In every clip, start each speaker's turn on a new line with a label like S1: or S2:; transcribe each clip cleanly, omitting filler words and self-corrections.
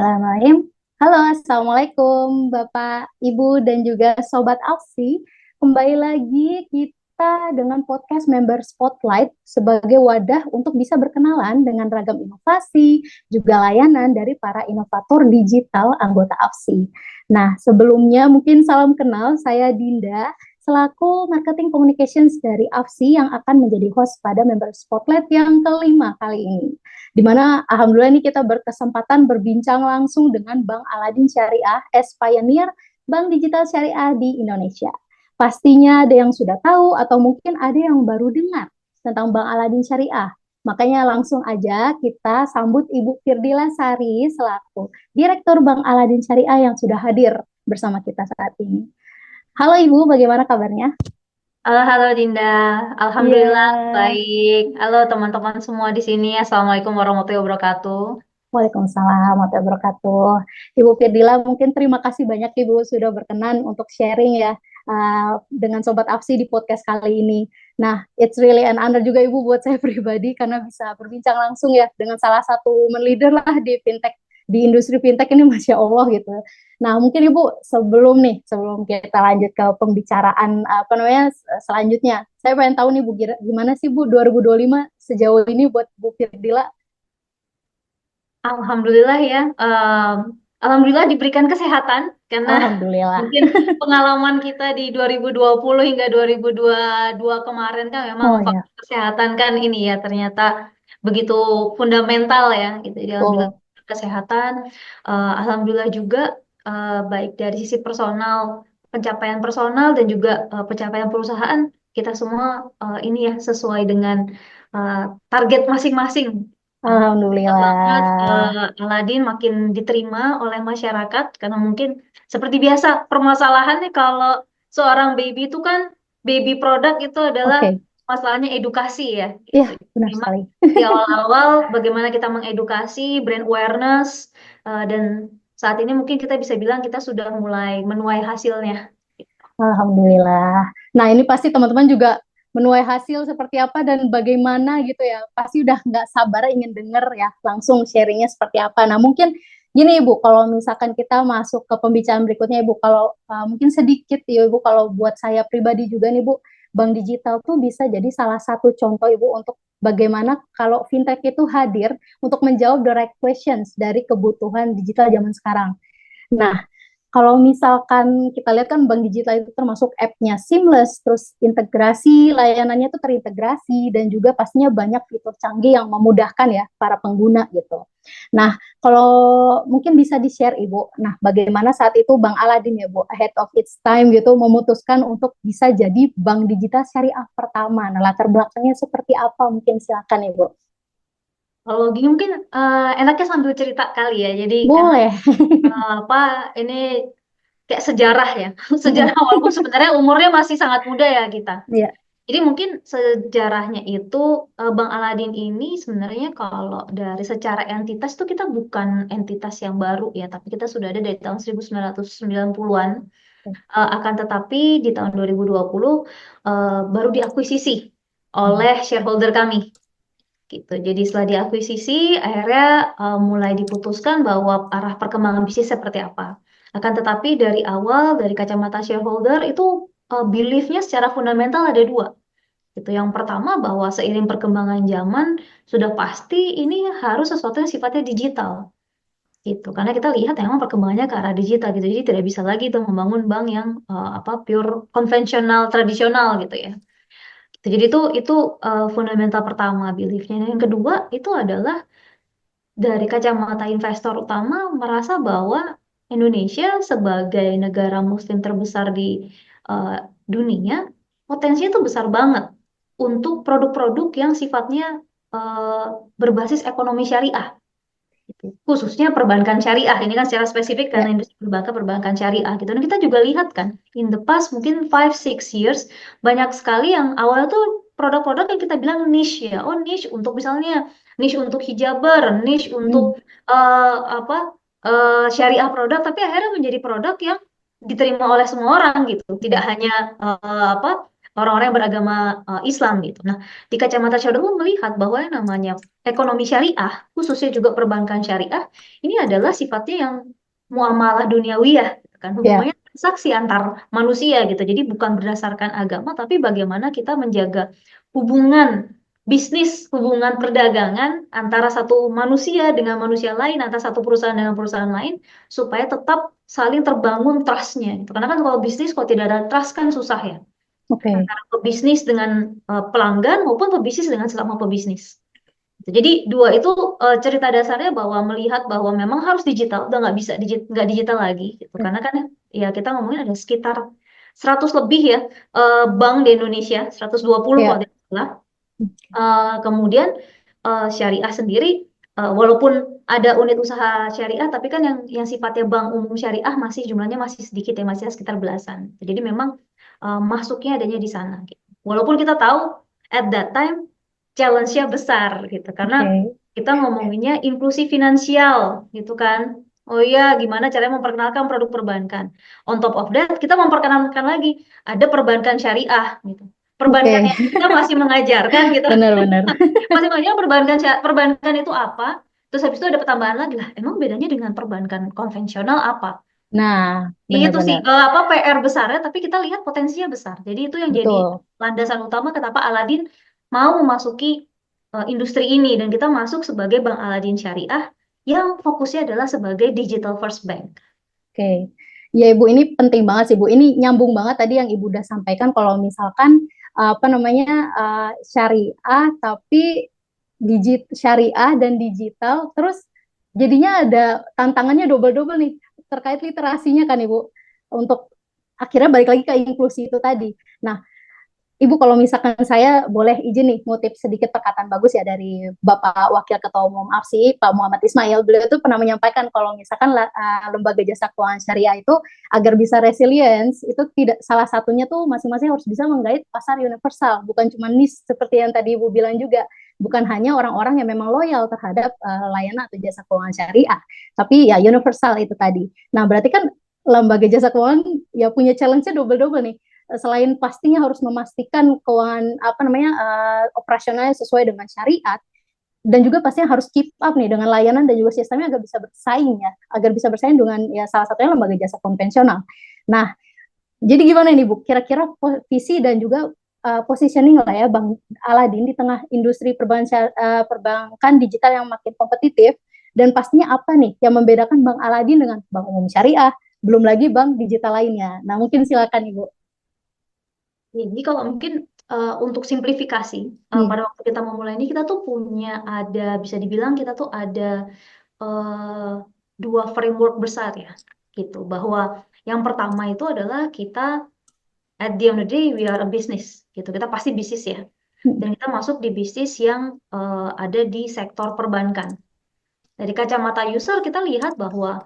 S1: Bismillahirrahmanirrahim. Halo, Assalamualaikum Bapak, Ibu, dan juga Sobat Aksi. Kembali lagi kita dengan podcast Member Spotlight sebagai wadah untuk bisa berkenalan dengan ragam inovasi, juga layanan dari para inovator digital anggota AFSI. Nah, sebelumnya mungkin salam kenal, saya Dinda, selaku Marketing Communications dari AFSI yang akan menjadi host pada Member Spotlight yang kelima kali ini. Di mana alhamdulillah ini kita berkesempatan berbincang langsung dengan Bank Aladin Syariah as Pioneer Bank Digital Syariah di Indonesia. Pastinya ada yang sudah tahu atau mungkin ada yang baru dengar tentang Bank Aladin Syariah. Makanya langsung aja kita sambut Ibu Firdila Sari selaku Direktur Bank Aladin Syariah yang sudah hadir bersama kita saat ini. Halo Ibu, bagaimana kabarnya?
S2: Halo Dinda,
S1: Iya.
S2: Alhamdulillah baik. Halo teman-teman semua di sini. Assalamualaikum warahmatullahi wabarakatuh.
S1: Waalaikumsalam warahmatullahi wabarakatuh. Ibu Firdila, mungkin terima kasih banyak Ibu sudah berkenan untuk sharing ya dengan Sobat Apsi di podcast kali ini. Nah, it's really an honor juga Ibu buat saya pribadi karena bisa berbincang langsung ya dengan salah satu woman leader lah di fintech, di industri fintech ini, Masya Allah gitu. Nah, mungkin Ibu sebelum kita lanjut ke pembicaraan apa namanya selanjutnya, saya pengen tahu nih Bu, gimana sih Bu 2025 sejauh ini buat Bu Firdila?
S2: Alhamdulillah ya, Alhamdulillah diberikan kesehatan karena
S1: Alhamdulillah.
S2: mungkin pengalaman kita di 2020 hingga 2022 kemarin kan memang
S1: Oh ya,
S2: faktor kesehatan kan ini ya ternyata begitu fundamental ya gitu. Jadi alhamdulillah
S1: betul.
S2: kesehatan, alhamdulillah juga baik dari sisi pencapaian personal dan juga pencapaian perusahaan kita semua ini ya sesuai dengan eh, target masing-masing. Alhamdulillah banget
S1: Alhamdulillah.
S2: Aladin makin diterima oleh masyarakat karena mungkin seperti biasa permasalahannya kalau seorang baby itu kan baby produk itu adalah
S1: Oke,
S2: masalahnya edukasi ya
S1: iya
S2: gitu.
S1: benar
S2: Memang
S1: sekali.
S2: di awal-awal bagaimana kita mengedukasi brand awareness dan saat ini mungkin kita bisa bilang kita sudah mulai menuai hasilnya.
S1: Alhamdulillah. Nah, ini pasti teman-teman juga menuai hasil seperti apa dan bagaimana gitu ya. Pasti udah nggak sabar ingin denger ya langsung sharingnya seperti apa. Nah, mungkin gini Ibu, kalau misalkan kita masuk ke pembicaraan berikutnya Ibu, kalau mungkin sedikit ya Ibu, kalau buat saya pribadi juga nih Bu, bank digital tuh bisa jadi salah satu contoh Ibu untuk bagaimana kalau fintech itu hadir untuk menjawab the right questions dari kebutuhan digital zaman sekarang. Nah, kalau misalkan kita lihat kan bank digital itu termasuk app-nya seamless, terus integrasi layanannya itu terintegrasi dan juga pastinya banyak fitur canggih yang memudahkan ya para pengguna gitu. Nah, kalau mungkin bisa di-share Ibu, nah bagaimana saat itu Bank Aladin ya Bu, ahead of its time gitu memutuskan untuk bisa jadi bank digital syariah pertama. Nah, latar belakangnya seperti apa mungkin silakan Ibu.
S2: Kalau gini mungkin enaknya sambil cerita kali ya. Jadi karena
S1: Boleh.
S2: apa ini kayak sejarah ya.
S1: Mm-mm.
S2: Sejarah walaupun sebenarnya umurnya masih sangat muda ya kita.
S1: Iya,
S2: Jadi mungkin sejarahnya itu Bang Aladin ini sebenarnya kalau dari secara entitas itu kita bukan entitas yang baru ya, tapi kita sudah ada dari tahun 1990-an. Akan tetapi di tahun 2020 baru diakuisisi oleh shareholder kami gitu. Jadi setelah diakuisisi, akhirnya mulai diputuskan bahwa arah perkembangan bisnis seperti apa. Akan tetapi dari awal, dari kacamata shareholder itu beliefnya secara fundamental ada dua. Gitu. Yang pertama bahwa seiring perkembangan zaman sudah pasti ini harus sesuatu yang sifatnya digital. Gitu. Karena kita lihat memang perkembangannya ke arah digital gitu. Jadi tidak bisa lagi tuh membangun bank yang apa pure konvensional tradisional gitu ya. Jadi itu fundamental pertama beliefnya. Dan yang kedua itu adalah dari kacamata investor utama merasa bahwa Indonesia sebagai negara Muslim terbesar di eh, dunia potensinya itu besar banget untuk produk-produk yang sifatnya eh, berbasis ekonomi syariah gitu. Khususnya perbankan syariah ini kan secara spesifik karena
S1: ya,
S2: industri perbankan syariah gitu. Dan kita juga lihat kan in the past mungkin 5-6 years banyak sekali yang awalnya tuh produk-produk yang kita bilang niche ya. Oh niche untuk misalnya niche untuk hijaber, niche untuk
S1: mm,
S2: apa syariah produk tapi akhirnya menjadi produk yang diterima oleh semua orang gitu. Tidak
S1: ya,
S2: hanya apa orang-orang yang beragama Islam gitu. Nah, di kacamata Shadow melihat bahwa yang namanya ekonomi syariah, khususnya juga perbankan syariah, ini adalah sifatnya yang muamalah duniawiyah, gitu kan,
S1: Ya,
S2: hubungannya transaksi antar manusia gitu. Jadi bukan berdasarkan agama, tapi bagaimana kita menjaga hubungan bisnis, hubungan perdagangan antara satu manusia dengan manusia lain, antara satu perusahaan dengan perusahaan lain, supaya tetap saling terbangun trust-nya gitu. Karena kan kalau bisnis kalau tidak ada trust kan susah ya,
S1: oke.
S2: antara pebisnis dengan pelanggan maupun pebisnis dengan sesama pebisnis. Jadi dua itu cerita dasarnya bahwa melihat bahwa memang harus digital, udah nggak digital lagi gitu. Karena kan ya kita ngomongin ada sekitar 100 lebih ya bank di Indonesia, 120 kalau
S1: Ya,
S2: tidak salah. Kemudian syariah sendiri, walaupun ada unit usaha syariah, tapi kan yang sifatnya bank umum syariah masih jumlahnya masih sedikit ya, masih sekitar belasan. Jadi memang masuknya adanya di sana. Gitu. Walaupun kita tahu at that time challenge-nya besar gitu, karena
S1: oke.
S2: kita ngomonginnya inklusi finansial gitu kan. Oh iya, gimana caranya memperkenalkan produk perbankan. On top of that, kita memperkenalkan lagi ada perbankan syariah gitu. Perbankan
S1: Oke,
S2: yang kita masih mengajarkan gitu.
S1: benar-benar.
S2: Masih mengajarkan perbankan itu apa. Terus habis itu ada pertambahan lagi lah. Emang bedanya dengan perbankan konvensional apa?
S1: Nah,
S2: Itu sih
S1: benar-benar.
S2: apa PR besarnya, tapi kita lihat potensinya besar. Jadi itu yang jadi
S1: Betul.
S2: landasan utama kenapa Aladin mau memasuki industri ini dan kita masuk sebagai Bank Aladin Syariah yang fokusnya adalah sebagai digital first bank.
S1: Oke. Ya Ibu, ini penting banget sih Bu. Ini nyambung banget tadi yang Ibu udah sampaikan kalau misalkan apa namanya syariah tapi syariah dan digital terus jadinya ada tantangannya double-double nih terkait literasinya kan Ibu untuk akhirnya balik lagi ke inklusi itu tadi. Nah, Ibu, kalau misalkan saya boleh izin nih, ngutip sedikit perkataan bagus ya dari Bapak Wakil Ketua Umum APSI, Pak Muhammad Ismail. Beliau itu pernah menyampaikan kalau misalkan lembaga jasa keuangan syariah itu agar bisa resilience, itu tidak salah satunya tuh masing-masing harus bisa menggait pasar universal, bukan cuma niche seperti yang tadi Ibu bilang juga. Bukan hanya orang-orang yang memang loyal terhadap layanan atau jasa keuangan syariah, tapi ya universal itu tadi. Nah, berarti kan lembaga jasa keuangan ya punya challenge-nya double-double nih, selain pastinya harus memastikan keuangan apa namanya operasionalnya sesuai dengan syariat dan juga pastinya harus keep up nih dengan layanan dan juga sistemnya agar bisa bersaing ya, agar bisa bersaing dengan ya salah satunya lembaga jasa konvensional. Nah, jadi gimana nih Bu? Kira-kira visi dan juga positioning lah ya Bang Aladin di tengah industri perbankan digital yang makin kompetitif dan pastinya apa nih yang membedakan Bang Aladin dengan bank umum syariah, belum lagi bank digital lainnya. Nah, mungkin silakan Ibu.
S2: Jadi kalau mungkin untuk simplifikasi,
S1: Hmm.
S2: pada waktu kita memulai ini kita tuh punya bisa dibilang kita tuh ada eh, dua framework besar ya, gitu. Bahwa yang pertama itu adalah kita at the end of the day we are a business, gitu. Kita pasti bisnis ya, dan kita masuk di bisnis yang ada di sektor perbankan. Dari kacamata user kita lihat bahwa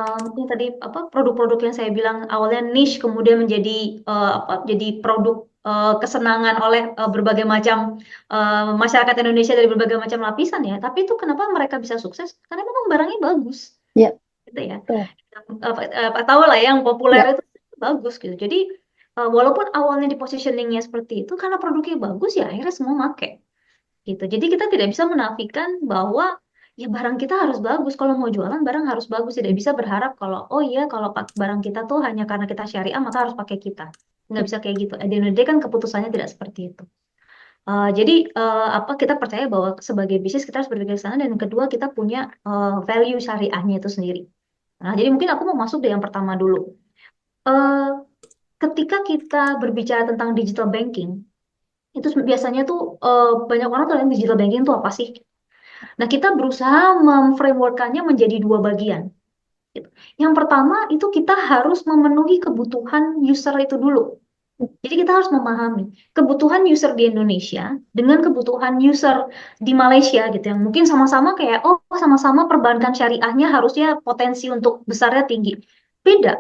S2: mungkin tadi apa produk-produk yang saya bilang awalnya niche kemudian menjadi jadi produk kesenangan oleh berbagai macam masyarakat Indonesia dari berbagai macam lapisan ya. Tapi itu kenapa mereka bisa sukses? Karena memang barangnya bagus,
S1: Ya,
S2: gitu ya.
S1: betul.
S2: Tahu lah yang populer
S1: Ya,
S2: itu bagus gitu. Jadi walaupun awalnya di positioningnya seperti itu, karena produknya bagus ya akhirnya semua make gitu. Jadi kita tidak bisa menafikan bahwa ya barang kita harus bagus. Kalau mau jualan barang harus bagus. Tidak bisa berharap kalau oh iya kalau barang kita tuh hanya karena kita syariah maka harus pakai kita. Nggak bisa kayak gitu. At the end of the day kan keputusannya tidak seperti itu. Jadi apa kita percaya bahwa sebagai bisnis kita harus berpikir ke sana dan yang kedua kita punya value syariahnya itu sendiri. Nah, jadi mungkin aku mau masuk dari yang pertama dulu. Eh, Ketika kita berbicara tentang digital banking, itu biasanya tuh banyak orang tuh yang digital banking itu apa sih? Nah, kita berusaha memframeworkannya menjadi dua bagian. Gitu. Yang pertama itu kita harus memenuhi kebutuhan user itu dulu. Jadi kita harus memahami kebutuhan user di Indonesia dengan kebutuhan user di Malaysia gitu yang mungkin sama-sama kayak oh sama-sama perbankan syariahnya harusnya potensi untuk besarnya tinggi. Beda.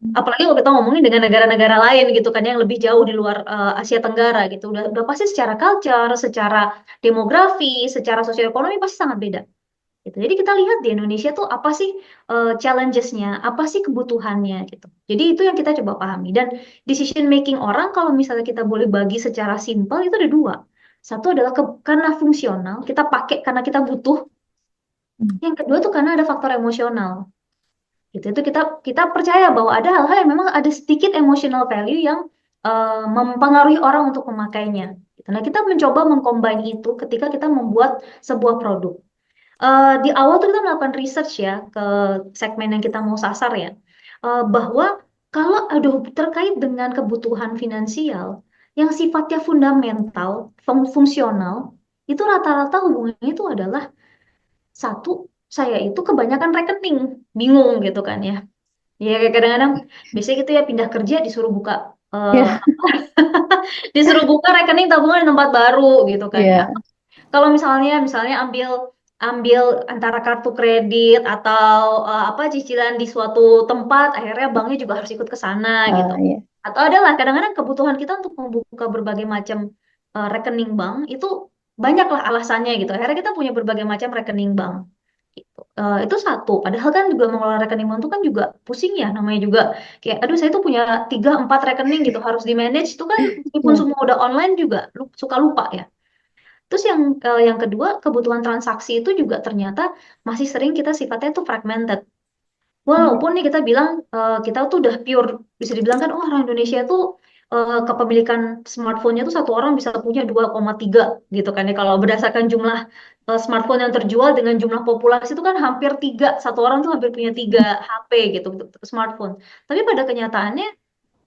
S2: Apalagi kalau kita ngomongin dengan negara-negara lain gitu kan yang lebih jauh di luar Asia Tenggara gitu. Udah pasti secara culture, secara demografi, secara sosioekonomi pasti sangat beda. gitu. Jadi kita lihat di Indonesia tuh apa sih challenges-nya, apa sih kebutuhannya gitu. Jadi itu yang kita coba pahami. Dan decision making orang kalau misalnya kita boleh bagi secara simpel itu ada dua. Satu adalah karena fungsional, kita pakai karena kita butuh.
S1: Hmm.
S2: Yang kedua tuh karena ada faktor emosional. Gitu. Itu kita kita percaya bahwa ada hal-hal yang memang ada sedikit emotional value yang mempengaruhi orang untuk memakainya. Gitu. Nah, kita mencoba mengcombine itu ketika kita membuat sebuah produk. Di awal tuh kita melakukan research ya ke segmen yang kita mau sasar ya, bahwa kalau aduh terkait dengan kebutuhan finansial yang sifatnya fundamental, fungsional, itu rata-rata hubungannya itu adalah satu, saya itu kebanyakan rekening, bingung gitu kan ya. Ya kayak kadang-kadang biasanya gitu ya pindah kerja disuruh buka eh,
S1: Ya,
S2: disuruh buka rekening tabungan di tempat baru gitu kan ya.
S1: ya,
S2: Kalau misalnya ambil ambil antara kartu kredit atau apa cicilan di suatu tempat, akhirnya banknya juga harus ikut ke sana gitu.
S1: ya.
S2: Atau adalah kadang-kadang kebutuhan kita untuk membuka berbagai macam rekening bank itu banyaklah alasannya gitu. Akhirnya kita punya berbagai macam rekening bank. Gitu. Itu satu. Padahal kan juga mengelola rekening bank itu kan juga pusing ya, namanya juga kayak, aduh saya tuh punya 3 4 rekening gitu harus di manage itu kan meskipun
S1: Ya.
S2: semua udah online juga suka lupa ya. Terus yang kedua, kebutuhan transaksi itu juga ternyata masih sering kita sifatnya tuh fragmented. Walaupun nih kita bilang kita tuh udah pure, bisa dibilang kan, oh orang Indonesia tuh kepemilikan smartphone-nya tuh satu orang bisa punya 2,3 gitu kan ya. Kalau berdasarkan jumlah smartphone yang terjual dengan jumlah populasi itu kan hampir 3, satu orang tuh hampir punya 3 HP gitu, smartphone. Tapi pada kenyataannya,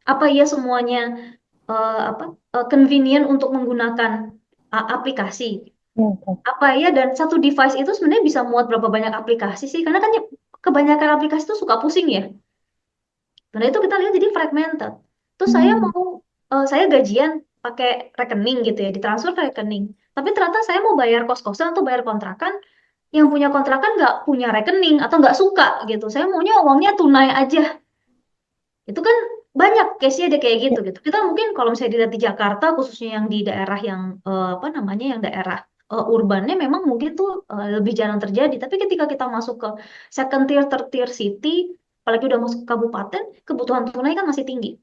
S2: apa ya semuanya apa convenient untuk menggunakan aplikasi?
S1: Ya, betul.
S2: Apa ya, dan satu device itu sebenarnya bisa muat berapa banyak aplikasi sih? Karena kan kebanyakan aplikasi itu suka pusing ya. Nah itu kita lihat jadi fragmented. Terus
S1: Hmm.
S2: saya gajian pakai rekening gitu ya, ditransfer ke rekening. Tapi ternyata saya mau bayar kos-kosan atau bayar kontrakan, yang punya kontrakan nggak punya rekening atau nggak suka gitu. Saya maunya uangnya tunai aja. Itu kan banyak case-nya ada kayak
S1: Ya,
S2: gitu. Kita mungkin kalau misalnya dilihat di Jakarta, khususnya yang di daerah yang apa namanya, yang daerah urbannya memang mungkin tuh lebih jarang terjadi. Tapi ketika kita masuk ke second tier, third tier city, apalagi udah masuk ke kabupaten, kebutuhan tunai kan masih tinggi.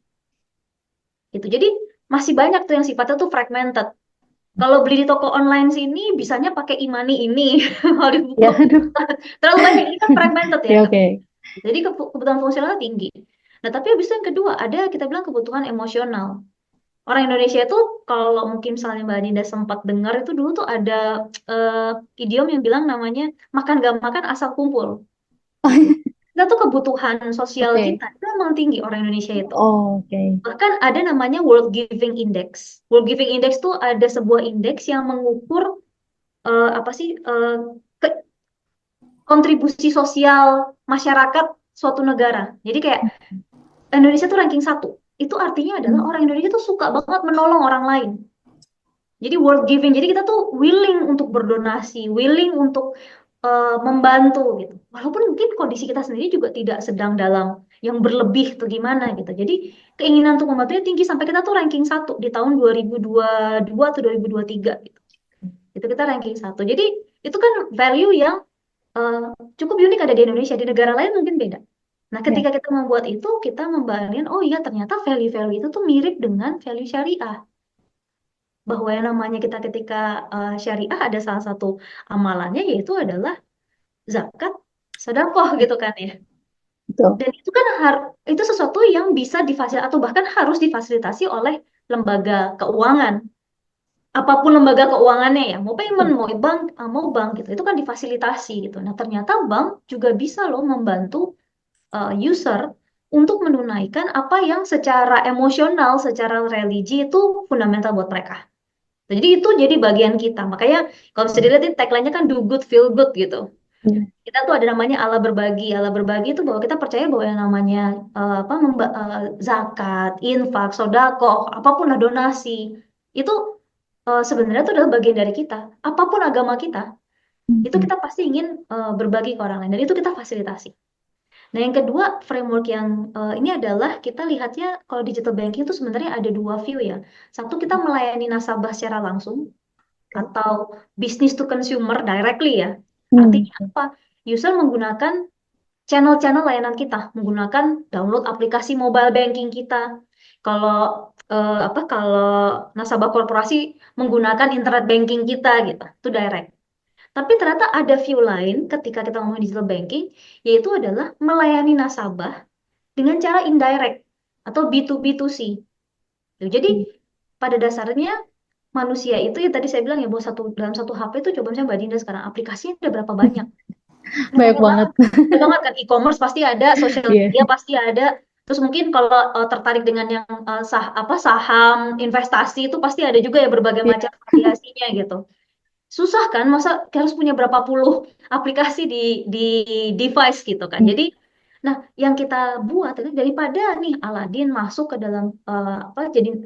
S2: Gitu. Jadi masih banyak tuh yang sifatnya tuh fragmented. Kalau beli di toko online sini, bisanya pakai e-money ini. Kalau dibuka
S1: ya, aduh.
S2: terlalu banyak, ini kan fragmented ya.
S1: Ya, oke.
S2: Jadi kebutuhan fungsionalnya tinggi. Nah, tapi habis itu yang kedua, ada kita bilang kebutuhan emosional. Orang Indonesia itu kalau mungkin misalnya Mbak Dinda sempat dengar itu dulu tuh ada idiom yang bilang namanya makan gak makan asal kumpul gitu. Kita tuh kebutuhan sosial
S1: Oke.
S2: kita itu memang tinggi orang Indonesia itu.
S1: Oh, oke.
S2: Bahkan ada namanya World Giving Index. World Giving Index tuh ada sebuah indeks yang mengukur apa sih kontribusi sosial masyarakat suatu negara. Jadi kayak Indonesia tuh ranking 1. Itu artinya adalah
S1: Hmm.
S2: orang Indonesia tuh suka banget menolong orang lain. Jadi world giving. Jadi kita tuh willing untuk berdonasi, willing untuk membantu gitu. Walaupun mungkin kondisi kita sendiri juga tidak sedang dalam yang berlebih tuh gimana gitu. Jadi keinginan untuk membantunya tinggi sampai kita tuh ranking 1 di tahun 2022 atau 2023 gitu. Itu kita ranking 1. Jadi itu kan value yang eh, cukup unik ada di Indonesia. Di negara lain mungkin beda. Nah,
S1: Ya,
S2: ketika kita membuat itu, kita membayangkan, oh iya ternyata value-value itu tuh mirip dengan value syariah. Bahwa yang namanya kita ketika syariah ada salah satu amalannya yaitu adalah zakat, sedekah gitu kan ya.
S1: betul.
S2: Dan itu kan itu sesuatu yang bisa difasilitasi atau bahkan harus difasilitasi oleh lembaga keuangan. Apapun lembaga keuangannya ya, mau payment, mau bank gitu. Itu kan difasilitasi gitu. Nah, ternyata bank juga bisa loh membantu user untuk menunaikan apa yang secara emosional, secara religi itu fundamental buat mereka. Jadi itu jadi bagian kita. Makanya kalau bisa dilihat ini tagline-nya kan do good, feel good gitu.
S1: Ya,
S2: Kita tuh ada namanya Allah berbagi. Allah berbagi itu bahwa kita percaya bahwa yang namanya apa zakat, infak, sodako, apapun lah donasi, itu sebenarnya itu adalah bagian dari kita. Apapun agama kita, itu
S1: hmm.
S2: kita pasti ingin berbagi ke orang lain dan itu kita fasilitasi. Nah, yang kedua, framework yang ini adalah kita lihatnya kalau digital banking itu sebenarnya ada dua view ya. Satu, kita melayani nasabah secara langsung
S1: Oke.
S2: atau business to consumer directly ya.
S1: Hmm.
S2: Artinya apa? User menggunakan channel-channel layanan kita, menggunakan download aplikasi mobile banking kita. Kalau kalau nasabah korporasi menggunakan internet banking kita gitu, itu direct. Tapi ternyata ada view lain ketika kita ngomong digital banking, yaitu adalah melayani nasabah dengan cara indirect atau B2B2C. Jadi pada dasarnya manusia itu ya tadi saya bilang ya bahwa dalam satu HP itu coba misalnya Mbak Dinda sekarang aplikasinya ada berapa banyak? Udah
S1: Banyak
S2: banyak
S1: banget.
S2: banget. Banyak banget kan e-commerce pasti ada, social
S1: Iya.
S2: media pasti ada. Terus mungkin kalau tertarik dengan yang saham, investasi itu pasti ada juga ya berbagai
S1: Iya.
S2: macam variasinya gitu. Susah kan, masa harus punya berapa puluh aplikasi di device gitu kan.
S1: Hmm.
S2: Jadi, nah yang kita buat itu daripada nih Aladin masuk ke dalam jadi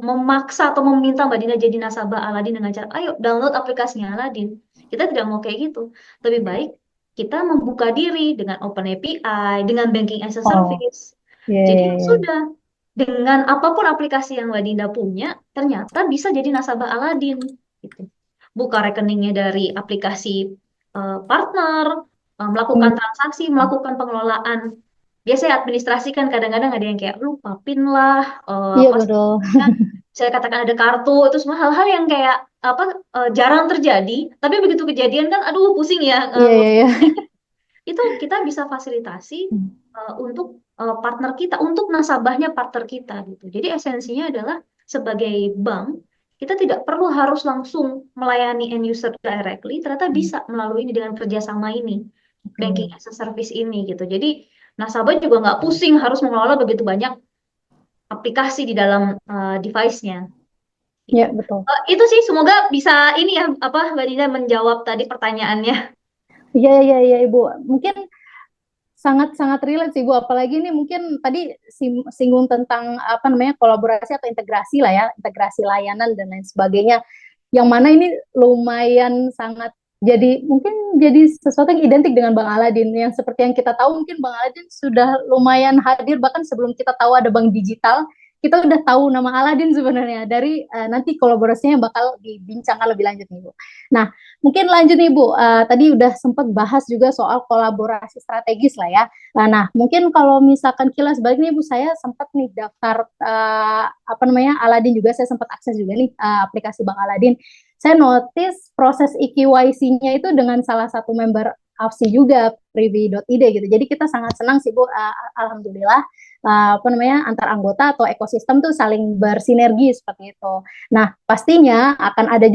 S2: memaksa atau meminta Mbak Dina jadi nasabah Aladin dengan cara, ayo download aplikasinya Aladin. Kita tidak mau kayak gitu. Lebih baik kita membuka diri dengan Open API, dengan Banking as a
S1: Oh,
S2: Service.
S1: iya,
S2: Jadi
S1: iya,
S2: ya
S1: iya.
S2: sudah, dengan apapun aplikasi yang Mbak Dinda punya, ternyata bisa jadi nasabah Aladin. Gitu. Buka rekeningnya dari aplikasi partner,
S1: Hmm.
S2: melakukan transaksi, melakukan pengelolaan. Biasanya administrasi kan kadang-kadang ada yang kayak lupa PIN lah,
S1: Iya,
S2: apa
S1: betul.
S2: ya, saya katakan ada kartu, itu semua hal-hal yang kayak apa jarang terjadi, tapi begitu kejadian kan, aduh pusing ya
S1: Iya, iya, iya.
S2: ngurusnya. Itu kita bisa fasilitasi
S1: Hmm.
S2: untuk partner kita, untuk nasabahnya partner kita gitu. Jadi esensinya adalah sebagai bank, kita tidak perlu harus langsung melayani end user directly, ternyata bisa melalui ini dengan kerjasama ini, banking
S1: Oke.
S2: as a service ini gitu. Jadi nasabah juga nggak pusing harus mengelola begitu banyak aplikasi di dalam device-nya. Gitu.
S1: Iya, betul.
S2: Itu sih semoga bisa ini ya apa Mbak Dina menjawab tadi pertanyaannya.
S1: Iya, iya, iya, Ibu. Mungkin sangat-sangat relate sih Bu, apalagi ini mungkin tadi singgung tentang apa namanya kolaborasi atau integrasi lah ya, integrasi layanan dan lain sebagainya. Yang mana ini lumayan sangat jadi mungkin jadi sesuatu yang identik dengan Bang Aladin yang seperti yang kita tahu mungkin Bang Aladin sudah lumayan hadir bahkan sebelum kita tahu ada bank digital kita udah tahu nama Aladin sebenarnya dari nanti kolaborasinya bakal dibincangkan lebih lanjut nih Bu. Nah, mungkin lanjut nih Bu. Tadi udah sempat bahas juga soal kolaborasi strategis lah ya. Nah, mungkin kalau misalkan kilas balik nih Bu, saya sempat nih daftar apa namanya Aladin juga saya sempat akses juga nih aplikasi Bang Aladin. Saya notice proses eKYC-nya itu dengan salah satu member AFSI juga, Privi.id gitu. Jadi kita sangat senang sih Bu, alhamdulillah apa namanya antar anggota atau ekosistem tuh saling bersinergi seperti itu. Nah, pastinya ada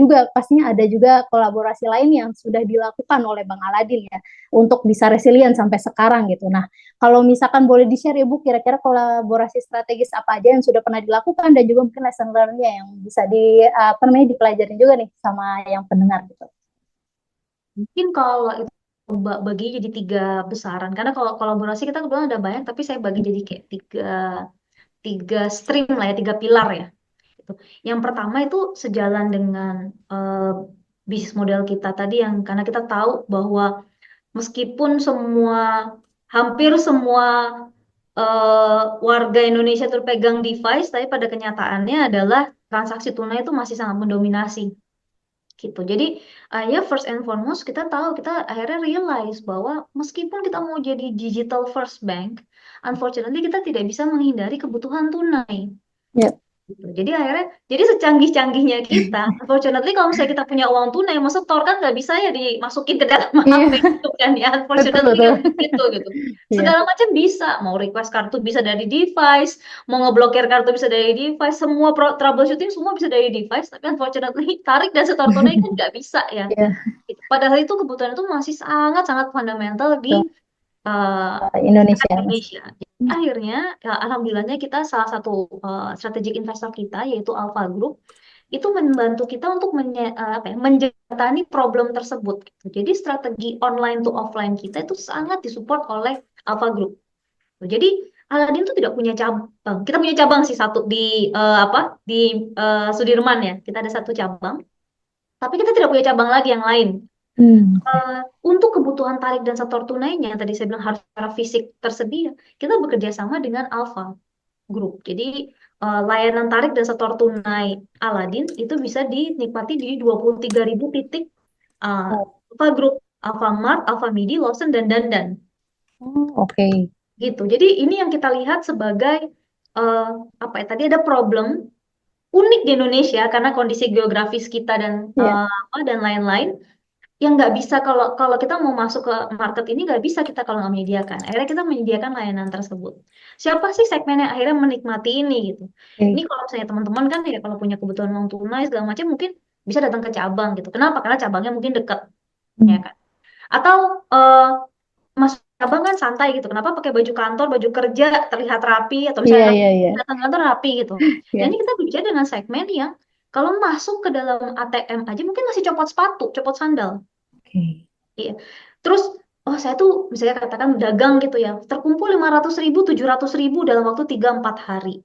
S1: juga kolaborasi lain yang sudah dilakukan oleh Bang Aladin ya untuk bisa resilient sampai sekarang gitu. Nah, kalau misalkan boleh di-share Ibu kira-kira kolaborasi strategis apa aja yang sudah pernah dilakukan dan juga mungkin lesson learn-nya yang bisa apa namanya dipelajarin juga nih sama yang pendengar gitu.
S2: Mungkin kalau itu bagi jadi tiga besaran, karena kalau kolaborasi kita kebetulan ada banyak, tapi saya bagi jadi kayak tiga tiga stream lah ya, tiga pilar ya. Gitu. Yang pertama itu sejalan dengan bisnis model kita tadi yang karena kita tahu bahwa meskipun hampir semua warga Indonesia terpegang device, tapi pada kenyataannya adalah transaksi tunai itu masih sangat mendominasi gitu. Jadi ya first and foremost kita tahu kita akhirnya realize bahwa meskipun kita mau jadi digital first bank, unfortunately kita tidak bisa menghindari kebutuhan tunai.
S1: Ya,
S2: Gitu. Jadi akhirnya, jadi secanggih-canggihnya kita, unfortunately kalau misalnya kita punya uang tunai, masuk store kan nggak bisa ya dimasukin ke dalam HP
S1: iya,
S2: gitu kan ya,
S1: betul
S2: unfortunately
S1: betul.
S2: kan gitu gitu.
S1: Iya,
S2: Segala macam bisa, mau request kartu bisa dari device, mau ngeblokir kartu bisa dari device, semua troubleshooting semua bisa dari device, tapi unfortunately tarik dan setor tunai kan nggak bisa ya.
S1: iya,
S2: Gitu. Padahal itu kebutuhan itu masih sangat-sangat fundamental di
S1: betul.
S2: eh,
S1: Indonesia masih.
S2: Indonesia. Akhirnya, ya, alhamdulillahnya kita salah satu strategic investor kita yaitu Alpha Group itu membantu kita untuk menjembatani problem tersebut. Gitu. Jadi strategi online to offline kita itu sangat disupport oleh Alpha Group. Jadi Aladin itu tidak punya cabang. Kita punya cabang sih satu di di Sudirman ya. Kita ada satu cabang. Tapi kita tidak punya cabang lagi yang lain.
S1: Hmm.
S2: Eh, untuk kebutuhan tarik dan setor tunainya, tadi saya bilang harus secara fisik tersedia, kita bekerja sama dengan Alpha Group. Jadi layanan tarik dan setor tunai Aladin itu bisa dinikmati di 23.000 titik uh,
S1: Oh,
S2: Alpha Group Alfamart, Alfamidi, Lawson, dan Dandan.
S1: Oh, oke.
S2: Gitu. Jadi ini yang kita lihat sebagai eh, apa ya? Tadi ada problem unik di Indonesia karena kondisi geografis kita dan
S1: Ya.
S2: apa dan lain-lain yang nggak bisa kalau kalau kita mau masuk ke market ini nggak bisa kita kalau nggak menyediakan. Akhirnya kita menyediakan layanan tersebut. Siapa sih segmen yang akhirnya menikmati ini gitu? Ini
S1: Oke.
S2: kalau misalnya teman-teman kan ya kalau punya kebutuhan uang tunai segala macam mungkin bisa datang ke cabang gitu. Kenapa? Karena cabangnya mungkin dekat, ya
S1: Hmm.
S2: kan? Atau eh, masuk cabang kan santai gitu. Kenapa pakai baju kantor, baju kerja terlihat rapi atau
S1: Iya,
S2: misalnya
S1: iya, iya.
S2: datang kantor rapi gitu. Dan
S1: Ya.
S2: ini kita berbicara dengan segmen yang kalau masuk ke dalam ATM aja mungkin masih copot sepatu, copot sandal.
S1: Oke.
S2: Iya. Terus, oh saya tuh misalnya katakan dagang gitu ya, terkumpul 500.000, 700.000 dalam waktu 3-4 hari.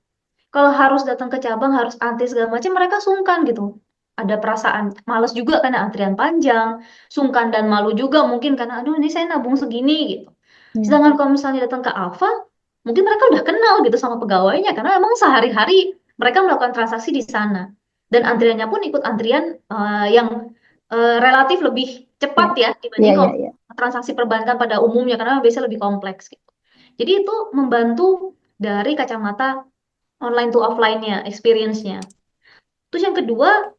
S2: Kalau harus datang ke cabang, harus antri segala macam, mereka sungkan gitu. Ada perasaan males juga karena antrian panjang, sungkan dan malu juga mungkin karena, aduh ini saya nabung segini gitu.
S1: Ya.
S2: Sedangkan kalau misalnya datang ke Alfa, mungkin mereka udah kenal gitu sama pegawainya, karena emang sehari-hari mereka melakukan transaksi di sana. Dan antriannya pun ikut antrian yang relatif lebih
S1: Ya.
S2: cepat ya
S1: Ya,
S2: dibanding
S1: ya,
S2: kalau
S1: ya.
S2: transaksi perbankan pada umumnya karena biasanya lebih kompleks gitu. Jadi itu membantu dari kacamata online to offline-nya, experience-nya. Terus yang kedua,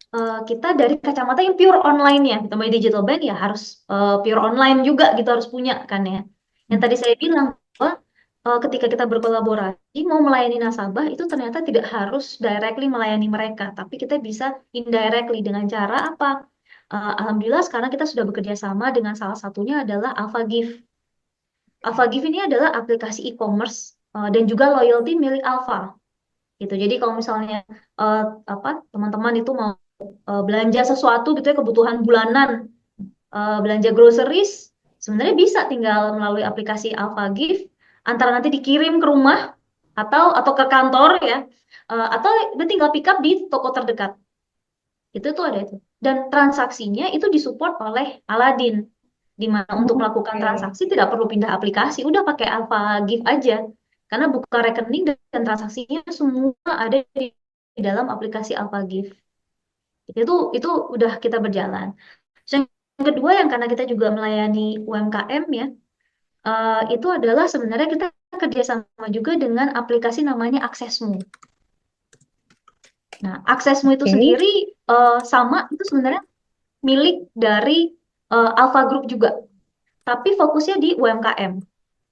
S2: kita dari kacamata yang pure online-nya, namanya digital bank ya harus pure online juga gitu harus punya kan ya. Yang
S1: Hmm.
S2: tadi saya bilang bahwa ketika kita berkolaborasi mau melayani nasabah itu ternyata tidak harus directly melayani mereka, tapi kita bisa indirectly dengan cara apa? Alhamdulillah sekarang kita sudah bekerja sama dengan salah satunya adalah AlphaGift. AlphaGift ini adalah aplikasi e-commerce dan juga loyalty milik Alpha gitu. Jadi kalau misalnya eh, apa teman-teman itu mau belanja sesuatu gitu ya kebutuhan bulanan, belanja groceries, sebenarnya bisa tinggal melalui aplikasi Alpha Gift antara nanti dikirim ke rumah atau ke kantor ya, atau udah tinggal pick up di toko terdekat. Itu tuh ada itu. Dan transaksinya itu disupport oleh Aladin. Di mana untuk melakukan
S1: Oke.
S2: transaksi tidak perlu pindah aplikasi, udah pakai Alpha Gift aja. Karena buka rekening dan transaksinya semua ada di dalam aplikasi Alpha Gift. Itu udah kita berjalan. Terus yang kedua yang karena kita juga melayani UMKM ya, itu adalah sebenarnya kita kerjasama juga dengan aplikasi namanya Aksesmu. Nah, Aksesmu itu
S1: Oke.
S2: sendiri sama itu sebenarnya milik dari Alpha Group juga, tapi fokusnya di UMKM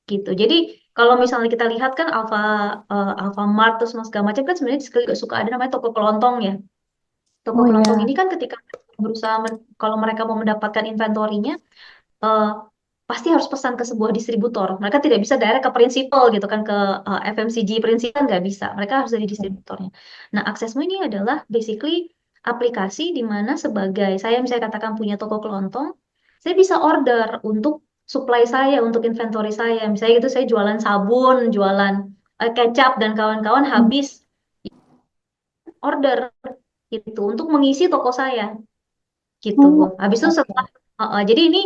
S2: gitu. Jadi kalau misalnya kita lihat kan Alfamart terus mas segala macam kan sebenarnya juga suka ada namanya toko kelontong ya. Toko
S1: Oh
S2: kelontong
S1: ya.
S2: ini kan ketika berusaha kalau mereka mau mendapatkan inventorinya eh, pasti harus pesan ke sebuah distributor. Mereka tidak bisa direct ke prinsipal gitu kan ke FMCG prinsipal nggak bisa. Mereka harus dari distributornya. Nah, Aksesmu ini adalah basically aplikasi di mana sebagai saya misalnya katakan punya toko kelontong, saya bisa order untuk supply saya, untuk inventory saya. Misalnya gitu saya jualan sabun, jualan kecap dan kawan-kawan
S1: Hmm.
S2: habis order gitu untuk mengisi toko saya gitu.
S1: Oh,
S2: Habis itu setelah
S1: oke.
S2: jadi ini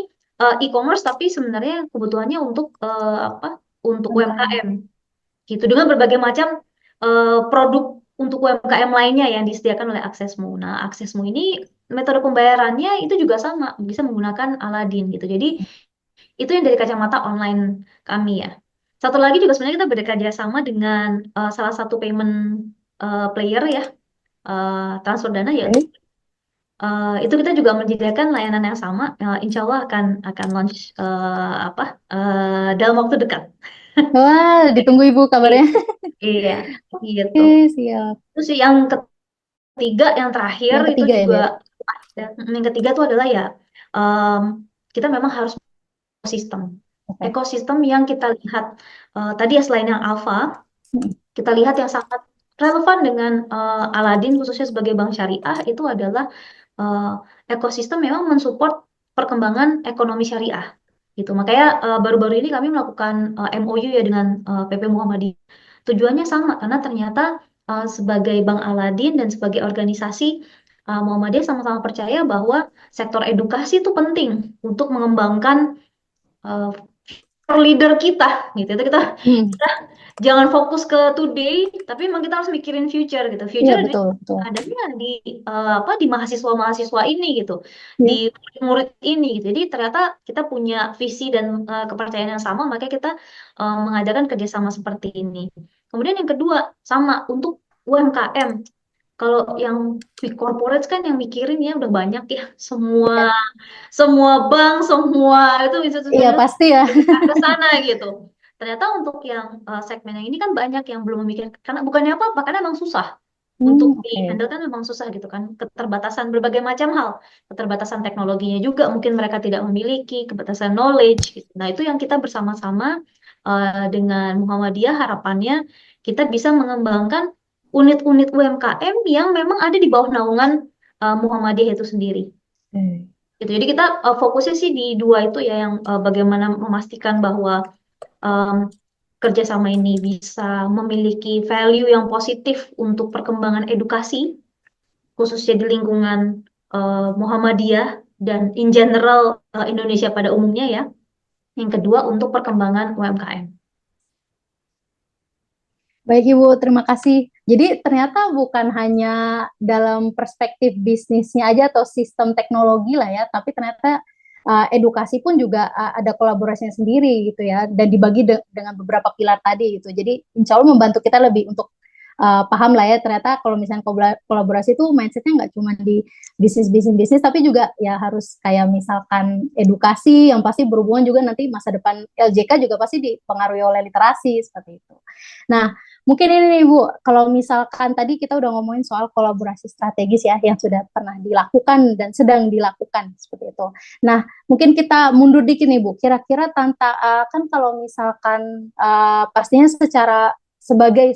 S2: e-commerce tapi sebenarnya kebutuhannya untuk apa? Untuk
S1: Tentang.
S2: UMKM gitu dengan berbagai macam produk untuk UMKM lainnya yang disediakan oleh Aksesmu. Nah, Aksesmu ini metode pembayarannya itu juga sama, bisa menggunakan Aladin gitu. Jadi itu yang dari kacamata online kami ya. Satu lagi juga sebenarnya kita bekerja sama dengan salah satu payment player ya, transfer dana yaitu
S1: Oke.
S2: itu kita juga menyediakan layanan yang sama. Insya Allah akan launch apa dalam waktu dekat.
S1: Wah, ditunggu Ibu kabarnya.
S2: Gitu. Iya, gitu.
S1: Oke, siap.
S2: Terus yang ketiga, yang terakhir
S1: Yang
S2: itu
S1: ketiga ya,
S2: juga
S1: Mbak?
S2: yang ketiga itu adalah ya em, kita memang harus ekosistem.
S1: Oke.
S2: Ekosistem yang kita lihat tadi ya selain yang alpha,
S1: Hmm.
S2: kita lihat yang sangat relevan dengan Aladin khususnya sebagai bank syariah itu adalah eh, ekosistem memang mensupport perkembangan ekonomi syariah gitu. Makanya baru-baru ini kami melakukan MOU ya dengan PP Muhammadiyah. Tujuannya sama karena ternyata sebagai Bank Aladin dan sebagai organisasi Muhammadiyah sama-sama percaya bahwa sektor edukasi itu penting untuk mengembangkan leader kita gitu. Itu kita
S1: Hmm.
S2: jangan fokus ke today, tapi memang kita harus mikirin future gitu.
S1: Iya
S2: Future
S1: betul betul.
S2: adanya di apa di mahasiswa-mahasiswa ini gitu,
S1: Iya.
S2: di murid ini gitu. Jadi ternyata kita punya visi dan kepercayaan yang sama, maka kita mengadakan kerjasama seperti ini. Kemudian yang kedua, sama untuk UMKM. Kalau yang big corporate kan yang mikirin ya udah banyak ya, semua
S1: Iya.
S2: semua bank, semua itu institusi
S1: Iya
S2: financial
S1: pasti ya.
S2: ke sana gitu. Ternyata untuk yang segmen yang ini kan banyak yang belum memikirkan, karena bukannya apa-apa, karena emang susah untuk
S1: Oke.
S2: di-handle kan, memang susah gitu kan. Keterbatasan berbagai macam hal, keterbatasan teknologinya juga mungkin mereka tidak memiliki, keterbatasan knowledge gitu. Nah, itu yang kita bersama-sama dengan Muhammadiyah harapannya kita bisa mengembangkan unit-unit UMKM yang memang ada di bawah naungan Muhammadiyah itu sendiri.
S1: Oke.
S2: Gitu. Jadi kita fokusnya sih di dua itu ya, yang bagaimana memastikan bahwa em, kerjasama ini bisa memiliki value yang positif untuk perkembangan edukasi, khususnya di lingkungan Muhammadiyah dan in general Indonesia pada umumnya ya. Yang kedua untuk perkembangan UMKM.
S1: Baik Ibu, terima kasih. Jadi ternyata bukan hanya dalam perspektif bisnisnya aja atau sistem teknologi lah ya, tapi ternyata edukasi pun juga ada kolaborasinya sendiri gitu ya, dan dibagi dengan beberapa pilar tadi gitu. Jadi insya Allah membantu kita lebih untuk paham lah ya, ternyata kalau misalnya kolaborasi itu mindsetnya nggak cuma di bisnis, tapi juga ya harus kayak misalkan edukasi yang pasti berhubungan juga nanti masa depan LJK juga pasti dipengaruhi oleh literasi seperti itu. Nah, mungkin ini nih Bu, kalau misalkan tadi kita udah ngomongin soal kolaborasi strategis ya, yang sudah pernah dilakukan dan sedang dilakukan seperti itu. Nah, mungkin kita mundur dikit nih Bu, kira-kira kan kalau misalkan pastinya secara sebagai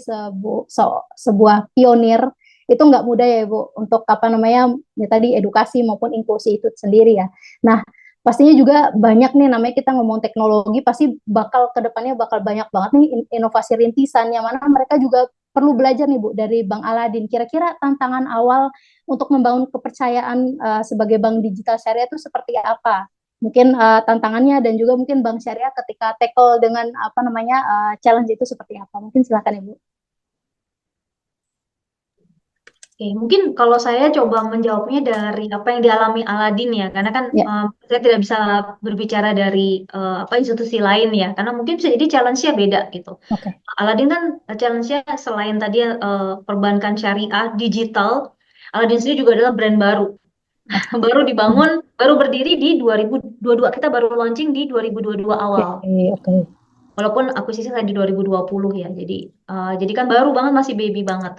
S1: sebuah pionir itu nggak mudah ya Bu, untuk apa namanya ya tadi edukasi maupun inklusi itu sendiri ya. Nah, pastinya juga banyak nih, namanya kita ngomong teknologi pasti bakal kedepannya bakal banyak banget nih inovasi rintisan yang mana mereka juga perlu belajar nih Bu dari Bank Aladin. Kira-kira tantangan awal untuk membangun kepercayaan sebagai bank digital syariah itu seperti apa? Mungkin tantangannya dan juga mungkin bank syariah ketika tackle dengan apa namanya challenge itu seperti apa? Mungkin silakan Ibu.
S2: Oke, mungkin kalau saya coba menjawabnya dari apa yang dialami Aladin ya, karena kan
S1: Ya,
S2: saya tidak bisa berbicara dari apa institusi lain ya, karena mungkin bisa jadi challenge-nya beda gitu.
S1: oke.
S2: Aladin kan challenge-nya selain tadi perbankan syariah digital, Aladin sendiri juga adalah brand baru. Baru dibangun, baru berdiri di 2022. Kita baru launching di 2022
S1: Oke,
S2: awal.
S1: oke.
S2: Walaupun akuisisi saya di 2020 ya. Jadi kan baru banget, masih baby banget.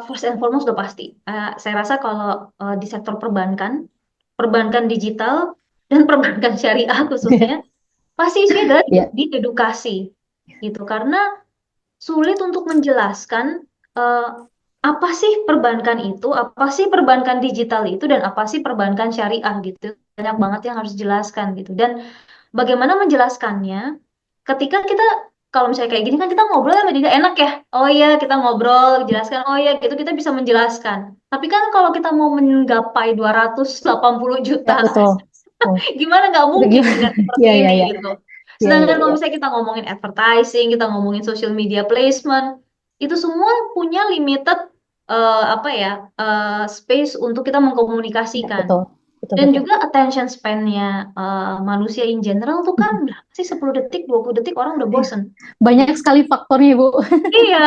S2: First and foremost udah pasti. Saya rasa kalau di sektor perbankan, perbankan digital dan perbankan syariah khususnya, pasti isunya adalah
S1: Ya,
S2: di edukasi gitu. Karena sulit untuk menjelaskan eh, apa sih perbankan itu, apa sih perbankan digital itu, dan apa sih perbankan syariah gitu. Banyak banget yang harus dijelaskan gitu. Dan bagaimana menjelaskannya ketika kita, kalau misalnya kayak gini kan kita ngobrol sama dia enak ya. Oh iya, kita ngobrol, jelaskan. Oh iya, gitu kita bisa menjelaskan. Tapi kan kalau kita mau menggapai 280 juta,
S1: ya betul. Oh,
S2: gimana, nggak
S1: itu
S2: mungkin
S1: gimana?
S2: dengan seperti
S1: Ya, ya,
S2: ini
S1: ya.
S2: gitu.
S1: Ya, ya,
S2: Sedangkan kalau
S1: ya.
S2: misalnya kita ngomongin advertising, kita ngomongin social media placement, itu semua punya limited apa ya space untuk kita
S1: Ya,
S2: mengkomunikasikan.
S1: betul. Betul,
S2: Dan
S1: betul.
S2: juga attention span-nya manusia in general tuh kan berapa sih, 10 detik, 20 detik orang udah
S1: Iya.
S2: bosen.
S1: Banyak sekali faktornya, Bu.
S2: Iya,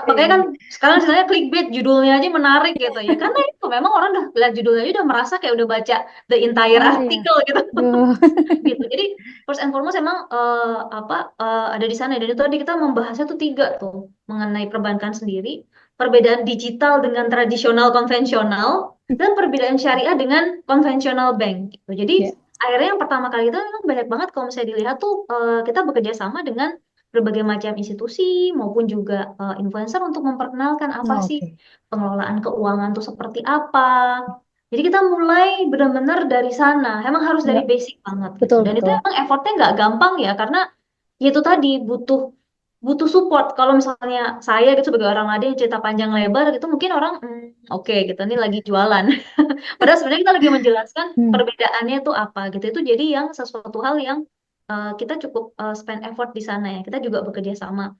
S2: makanya kan
S1: Iya.
S2: sekarang istilahnya clickbait, judulnya aja menarik gitu ya. Karena itu memang orang udah lihat judulnya aja udah merasa kayak udah baca the entire
S1: Ah, iya.
S2: article gitu.
S1: Aduh.
S2: Gitu. Jadi first and foremost emang apa ada di sana, dan itu tadi kita membahasnya tuh tiga tuh, mengenai perbankan sendiri, perbedaan digital dengan tradisional konvensional, dan perbedaan syariah dengan konvensional bank gitu. Jadi
S1: Ya.
S2: akhirnya yang pertama kali itu memang banyak banget kalau misalnya dilihat tuh kita bekerja sama dengan berbagai macam institusi maupun juga influencer untuk memperkenalkan apa
S1: Oh,
S2: sih
S1: oke.
S2: pengelolaan keuangan tuh seperti apa. Jadi kita mulai benar-benar dari sana. Emang harus dari
S1: Ya,
S2: basic banget gitu.
S1: betul,
S2: Dan itu
S1: betul.
S2: emang effortnya nggak gampang ya, karena ya itu tadi butuh butuh support. Kalau misalnya saya gitu sebagai orang ada yang cerita panjang lebar gitu, mungkin orang oke gitu, ini lagi jualan. Padahal sebenarnya kita lagi menjelaskan
S1: Hmm.
S2: perbedaannya itu apa gitu. Itu jadi yang sesuatu hal yang kita cukup spend effort di sana ya. Kita juga bekerja sama.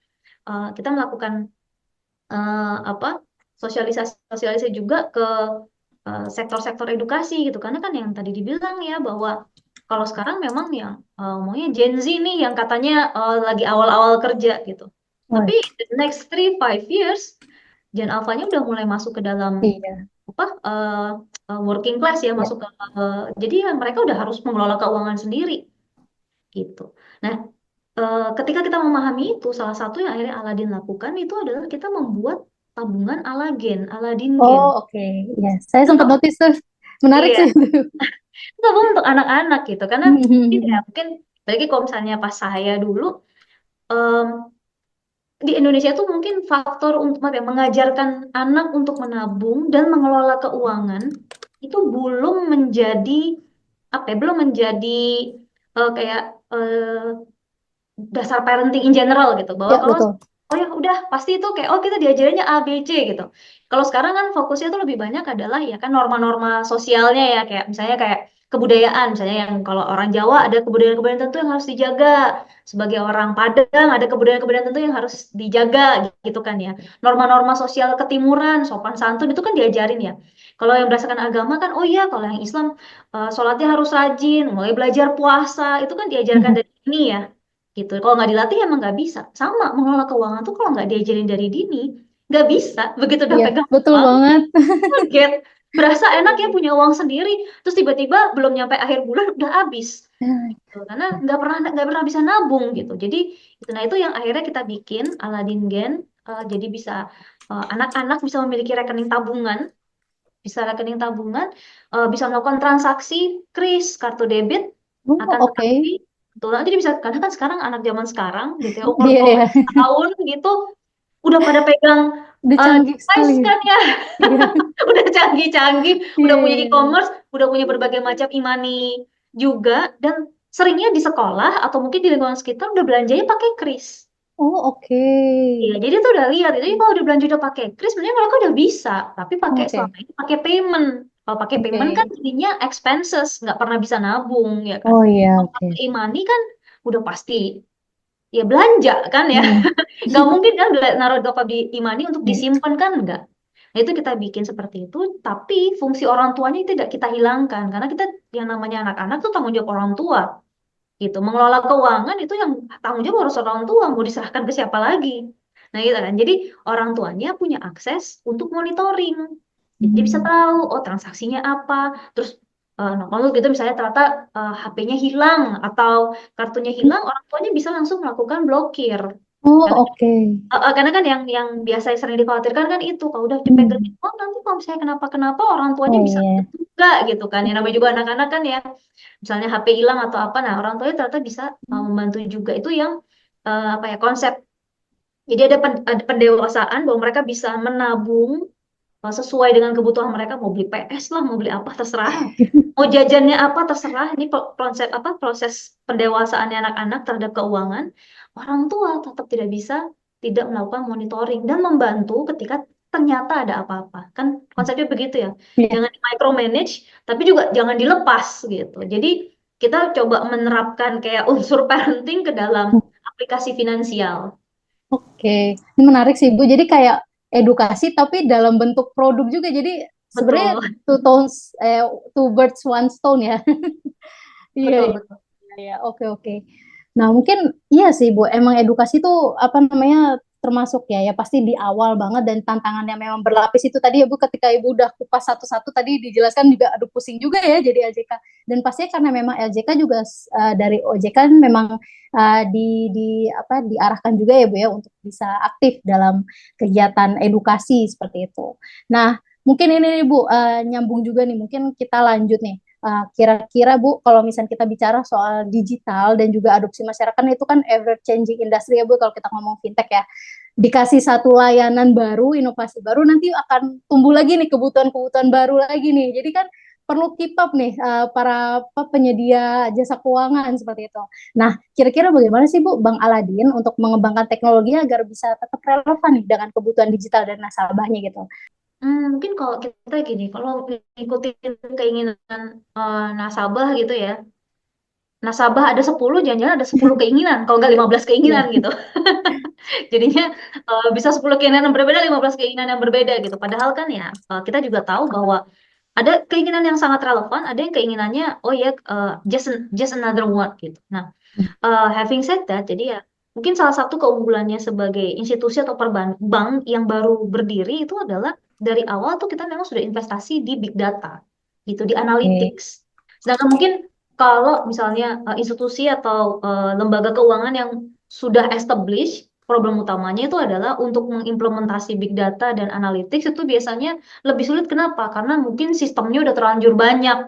S2: Kita melakukan apa sosialisasi sosialisasi juga ke sektor-sektor edukasi gitu. Karena kan yang tadi dibilang ya bahwa kalau sekarang memang yang maunya Gen Z nih yang katanya lagi awal-awal kerja gitu. Tapi
S1: Wah,
S2: the next 3-5 years Gen Alpha-nya udah mulai masuk ke dalam
S1: iya,
S2: apa working class ya,
S1: ya.
S2: masuk ke jadi ya mereka udah harus mengelola keuangan sendiri gitu. Nah, ketika kita memahami itu, salah satu yang akhirnya Aladin lakukan itu adalah kita membuat tabungan Aladin Gen.
S1: Oh, oke. Ya, saya
S2: Itu
S1: sempat
S2: tuh,
S1: notice tuh. Menarik
S2: iya,
S1: sih.
S2: itu tabungan untuk anak-anak gitu. Karena mungkin ya, mungkin bagi kalau misalnya pas saya dulu, em, di Indonesia itu mungkin faktor untuk apa ya, mengajarkan anak untuk menabung dan mengelola keuangan itu belum menjadi apa ya, belum menjadi kayak dasar parenting in general gitu, bahwa
S1: Ya,
S2: kalau
S1: betul.
S2: oh ya udah pasti itu kayak oh kita diajarinnya A B C gitu. Kalau sekarang kan fokusnya tuh lebih banyak adalah ya kan norma-norma sosialnya ya, kayak misalnya kayak kebudayaan, misalnya yang kalau orang Jawa ada kebudayaan-kebudayaan tertentu yang harus dijaga, sebagai orang Padang ada kebudayaan-kebudayaan tertentu yang harus dijaga gitu kan ya. Norma-norma sosial ketimuran, sopan santun itu kan diajarin ya. Kalau yang berdasarkan agama kan, oh iya kalau yang Islam sholatnya harus rajin, mulai belajar puasa itu kan diajarkan dari ini ya gitu. Kalau nggak dilatih emang nggak bisa. Sama mengelola keuangan tuh kalau nggak diajarin dari dini nggak bisa. Begitu udah
S1: Iya,
S2: pegang
S1: betul
S2: uang,
S1: banget.
S2: kaget. Berasa enak ya punya uang sendiri, terus tiba-tiba belum nyampe akhir bulan udah habis. Gitu. Karena nggak pernah bisa nabung gitu. Jadi itu, nah itu yang akhirnya kita bikin Aladin Gen. Jadi bisa anak-anak bisa memiliki rekening tabungan, bisa melakukan transaksi kris kartu debit
S1: Oh,
S2: akan
S1: oke.
S2: tetapi betul nanti bisa karena kan sekarang anak zaman sekarang gitu ya umur
S1: Iya,
S2: 12
S1: ya.
S2: tahun gitu udah pada pegang
S1: Udah canggih
S2: device
S1: sekali.
S2: kan ya.
S1: Iya,
S2: Udah canggih-canggih,
S1: iya,
S2: udah punya
S1: iya, iya.
S2: e-commerce, udah punya berbagai macam e-money juga dan seringnya di sekolah atau mungkin di lingkungan sekitar udah belanjanya pakai kris.
S1: Oh, oke.
S2: Iya, jadi tuh udah lihat. Jadi kalau udah belanja udah pakai kris, sebenarnya mereka udah bisa. Tapi pakai
S1: Oke,
S2: selama ini pakai payment. Kalau pakai payment kan
S1: oke.
S2: jadinya expenses, nggak pernah bisa nabung, ya kan?
S1: Oh iya,
S2: Kalau
S1: oke.
S2: pakai e-money kan udah pasti ya belanja kan ya.
S1: Hmm.
S2: Nggak mungkin kan naruh dompet di e-money untuk
S1: Iya.
S2: disimpan kan nggak. Nah itu kita bikin seperti itu, tapi fungsi orang tuanya itu tidak kita hilangkan. Karena kita yang namanya anak-anak tuh tanggung jawab orang tua gitu. Mengelola keuangan itu yang tanggung jawab harus orang tua, mau diserahkan ke siapa lagi. Nah, gitu kan. Jadi orang tuanya punya akses untuk monitoring. Jadi bisa
S1: Hmm.
S2: tahu oh transaksinya apa, terus nah kalau gitu misalnya ternyata HP-nya hilang atau kartunya hilang, orang tuanya bisa langsung melakukan blokir.
S1: Oh,
S2: Karena
S1: oke.
S2: karena kan yang biasa sering dikhawatirkan kan itu kalau udah dipegang
S1: Hmm.
S2: oh nanti kalau misalnya kenapa-kenapa orang tuanya
S1: Oh
S2: bisa
S1: iya.
S2: juga gitu kan. Ya namanya juga anak-anak kan ya misalnya HP hilang atau apa, nah orang tuanya ternyata bisa membantu juga. Itu yang apa ya konsep. Jadi ada pendewasaan bahwa mereka bisa menabung sesuai dengan kebutuhan mereka, mau beli PS lah, mau beli apa terserah, mau jajannya apa terserah. Ini konsep apa proses pendewasaannya anak-anak terhadap keuangan. Orang tua tetap tidak melakukan monitoring dan membantu ketika ternyata ada apa-apa. Kan konsepnya begitu ya.
S1: Iya.
S2: Jangan di micromanage, tapi juga jangan dilepas gitu. Jadi kita coba menerapkan kayak unsur parenting ke dalam aplikasi finansial.
S1: Oke, ini menarik sih Bu. Jadi kayak edukasi tapi dalam bentuk produk juga. Jadi sebenarnya
S2: Betul,
S1: two tones, two birds one stone ya. Iya,
S2: betul,
S1: iya,
S2: betul.
S1: iya. Oke, oke. Nah, mungkin iya sih Bu. Emang edukasi tuh apa namanya termasuk ya, ya pasti di awal banget dan tantangannya memang berlapis itu tadi ya Bu. Ketika Ibu udah kupas satu-satu tadi dijelaskan juga, aduh pusing juga ya jadi LJK. Dan pastinya karena memang LJK juga dari OJK kan memang di diarahkan juga ya Bu ya untuk bisa aktif dalam kegiatan edukasi seperti itu. Nah, mungkin ini nih Bu nyambung juga nih, mungkin kita lanjut nih. Kira-kira Bu, kalau misalnya kita bicara soal digital dan juga adopsi masyarakat itu kan ever changing industry ya Bu, kalau kita ngomong fintech ya. Dikasih satu layanan baru, inovasi baru, nanti akan tumbuh lagi nih kebutuhan-kebutuhan baru lagi nih. Jadi kan perlu keep up nih para penyedia jasa keuangan seperti itu. Nah, kira-kira bagaimana sih Bu Bang Aladin untuk mengembangkan teknologi agar bisa tetap relevan nih dengan kebutuhan digital dan nasabahnya gitu?
S2: Mungkin kalau kita gini, kalau ngikutin keinginan nasabah gitu ya, nasabah ada 10, jangan-jangan ada 10 keinginan, kalau nggak 15
S1: Iya.
S2: keinginan gitu. Jadinya bisa 10 keinginan yang berbeda, 15 keinginan yang berbeda gitu. Padahal kan ya kita juga tahu bahwa ada keinginan yang sangat relevan, ada yang keinginannya oh ya just another one gitu. Nah, having said that, jadi ya mungkin salah satu keunggulannya sebagai institusi atau bank yang baru berdiri itu adalah dari awal tuh kita memang sudah investasi di big data gitu, di
S1: Oke.
S2: analytics. Sedangkan mungkin kalau misalnya institusi atau lembaga keuangan yang sudah established, problem utamanya itu adalah untuk mengimplementasi big data dan analytics itu biasanya lebih sulit. Kenapa? Karena mungkin sistemnya udah terlanjur banyak,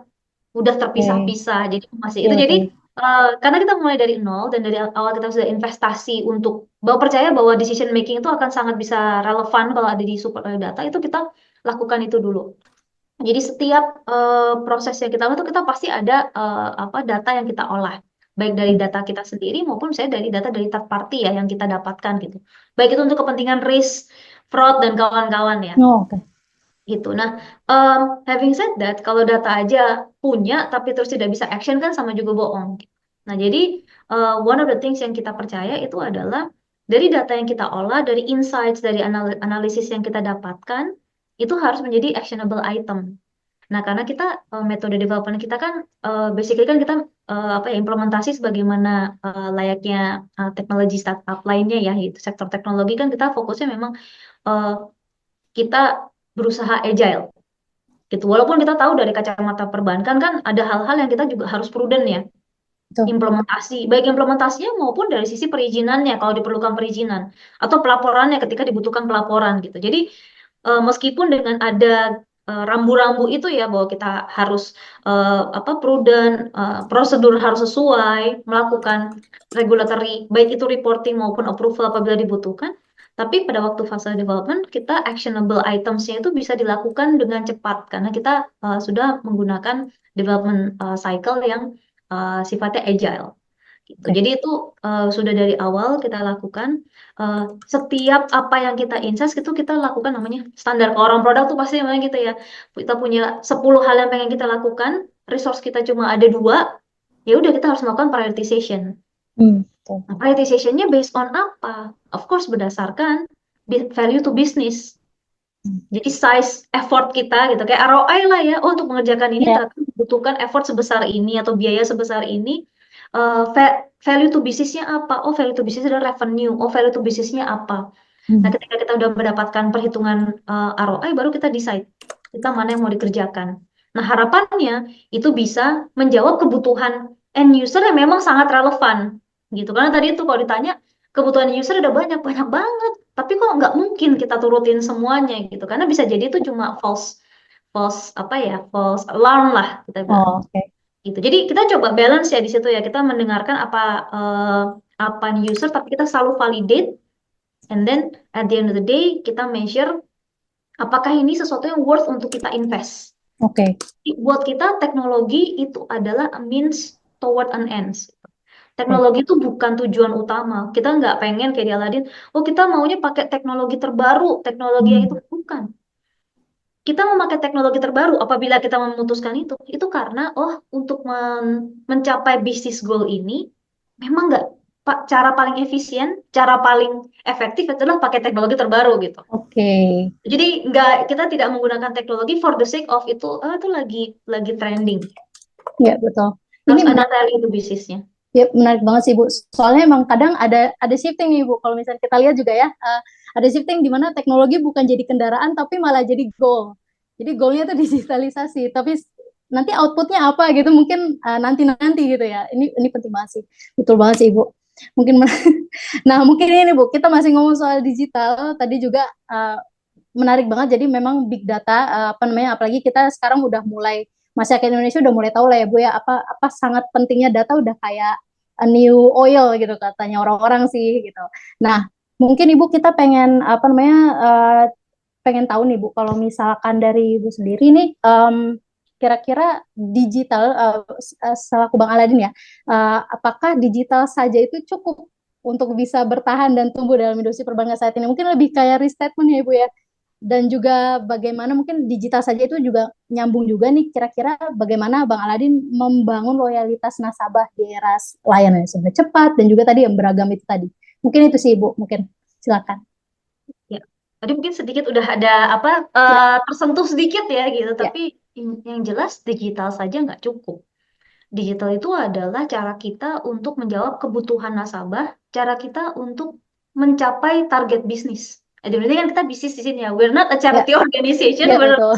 S2: udah
S1: Oke.
S2: terpisah-pisah. Jadi masih
S1: Iya
S2: itu. Jadi
S1: betul.
S2: karena kita mulai dari nol dan dari awal kita sudah investasi untuk bahwa percaya bahwa decision making itu akan sangat bisa relevan kalau ada di super data, itu kita lakukan itu dulu. Jadi setiap proses yang kita lakukan itu kita pasti ada apa data yang kita olah, baik dari
S1: Hmm.
S2: data kita sendiri maupun saya dari data dari third party ya yang kita dapatkan gitu. Baik itu untuk kepentingan risk, fraud dan kawan-kawan ya
S1: Oh, oke.
S2: gitu. Nah, having said that, kalau data aja punya tapi terus tidak bisa action kan sama juga bohong. Nah, jadi one of the things yang kita percaya itu adalah dari data yang kita olah, dari insights, dari analisis yang kita dapatkan, itu harus menjadi actionable item. Nah, karena kita metode development kita kan basically kan kita apa ya implementasi sebagaimana layaknya teknologi startup lainnya ya, yaitu sektor teknologi kan kita fokusnya memang eh, kita berusaha agile gitu. Walaupun kita tahu dari kacamata perbankan kan ada hal-hal yang kita juga harus prudent ya.
S1: Betul.
S2: Implementasi, baik implementasinya maupun dari sisi perizinannya kalau diperlukan perizinan atau pelaporannya ketika dibutuhkan pelaporan gitu. Jadi meskipun dengan ada rambu-rambu itu ya bahwa kita harus apa prudent, prosedur harus sesuai, melakukan regulatory baik itu reporting maupun approval apabila dibutuhkan. Tapi pada waktu fase development kita actionable itemsnya itu bisa dilakukan dengan cepat karena kita sudah menggunakan development cycle yang sifatnya agile gitu.
S1: Oke.
S2: Jadi itu sudah dari awal kita lakukan. Eh, Setiap apa yang kita insight itu kita lakukan namanya standar. Kalau orang produk tuh pasti namanya gitu ya. Kita punya 10 hal yang pengen kita lakukan, resource kita cuma ada dua, ya udah kita harus melakukan prioritization.
S1: Betul.
S2: Nah, prioritization-nya based on apa? Of course berdasarkan value to business. Jadi size effort kita gitu kayak ROI lah ya. Oh, untuk mengerjakan ini
S1: Ya.
S2: ternyata membutuhkan effort sebesar ini atau biaya sebesar ini. Value to bisnisnya apa? Oh, value to bisnis adalah revenue. Oh, value to bisnisnya apa? Nah,
S1: Hmm.
S2: ketika kita udah mendapatkan perhitungan ROI, baru kita decide kita mana yang mau dikerjakan. Nah, harapannya itu bisa menjawab kebutuhan end user yang memang sangat relevan gitu. Karena tadi itu kalau ditanya kebutuhan user udah banyak banyak banget, tapi kok nggak mungkin kita turutin semuanya gitu. Karena bisa jadi itu cuma false false apa ya false alarm lah kita bilang
S1: Oh, oke.
S2: gitu. Jadi kita coba balance ya di situ ya. Kita mendengarkan eh, apa user, tapi kita selalu validate. And then at the end of the day kita measure apakah ini sesuatu yang worth untuk kita invest.
S1: Oke.
S2: Buat kita teknologi itu adalah a means toward an ends.
S1: Oke.
S2: Teknologi itu bukan tujuan utama. Kita nggak pengen kayak di Aladin, oh kita maunya pakai teknologi terbaru, teknologi yang itu
S1: Hmm.
S2: bukan. Kita memakai teknologi terbaru apabila kita memutuskan itu karena oh untuk mencapai bisnis goal ini memang nggak cara paling efisien, cara paling efektif adalah pakai teknologi terbaru gitu.
S1: Oke.
S2: Jadi nggak kita tidak menggunakan teknologi for the sake of itu, itu lagi trending.
S1: Ya, betul. Ini
S2: Harus ada
S1: menarik.
S2: value itu bisnisnya.
S1: Ya, menarik banget sih, Bu. Soalnya emang kadang ada shifting nih, Bu. Kalau misalnya kita lihat juga ya, ada shifting di mana teknologi bukan jadi kendaraan, tapi malah jadi goal. Jadi goalnya itu digitalisasi, tapi nanti outputnya apa gitu, mungkin nanti-nanti gitu ya. Ini penting banget sih. Betul banget sih, Bu. Mungkin, nah mungkin ini, Bu, kita masih ngomong soal digital, tadi juga menarik banget. Jadi memang big data, apa namanya, apalagi kita sekarang udah mulai, masyarakat Indonesia udah mulai tahu lah ya Bu ya, apa sangat pentingnya data, udah kayak a new oil gitu katanya orang-orang sih gitu. Nah, mungkin Ibu kita pengen apa namanya, pengen tahu nih Bu, kalau misalkan dari Ibu sendiri nih, kira-kira digital, selaku Bang Aladin ya, apakah digital saja itu cukup untuk bisa bertahan dan tumbuh dalam industri perbankan saat ini? Mungkin lebih kayak restatement ya Ibu ya. dan juga bagaimana mungkin digital saja itu juga nyambung juga nih, kira-kira bagaimana Bang Aladin membangun loyalitas nasabah di era layanan yang sudah cepat dan juga tadi yang beragam itu tadi. Mungkin itu sih Ibu, mungkin silakan.
S2: Ya. Tadi mungkin sedikit udah ada apa
S1: Ya,
S2: tersentuh sedikit ya gitu,
S1: ya.
S2: tapi yang jelas digital saja nggak cukup. Digital itu adalah cara kita untuk menjawab kebutuhan nasabah, cara kita untuk mencapai target bisnis. Jadi berarti kan kita bisnis di sini ya. We're not a
S1: Ya,
S2: charity organization,
S1: ya
S2: we're
S1: betul.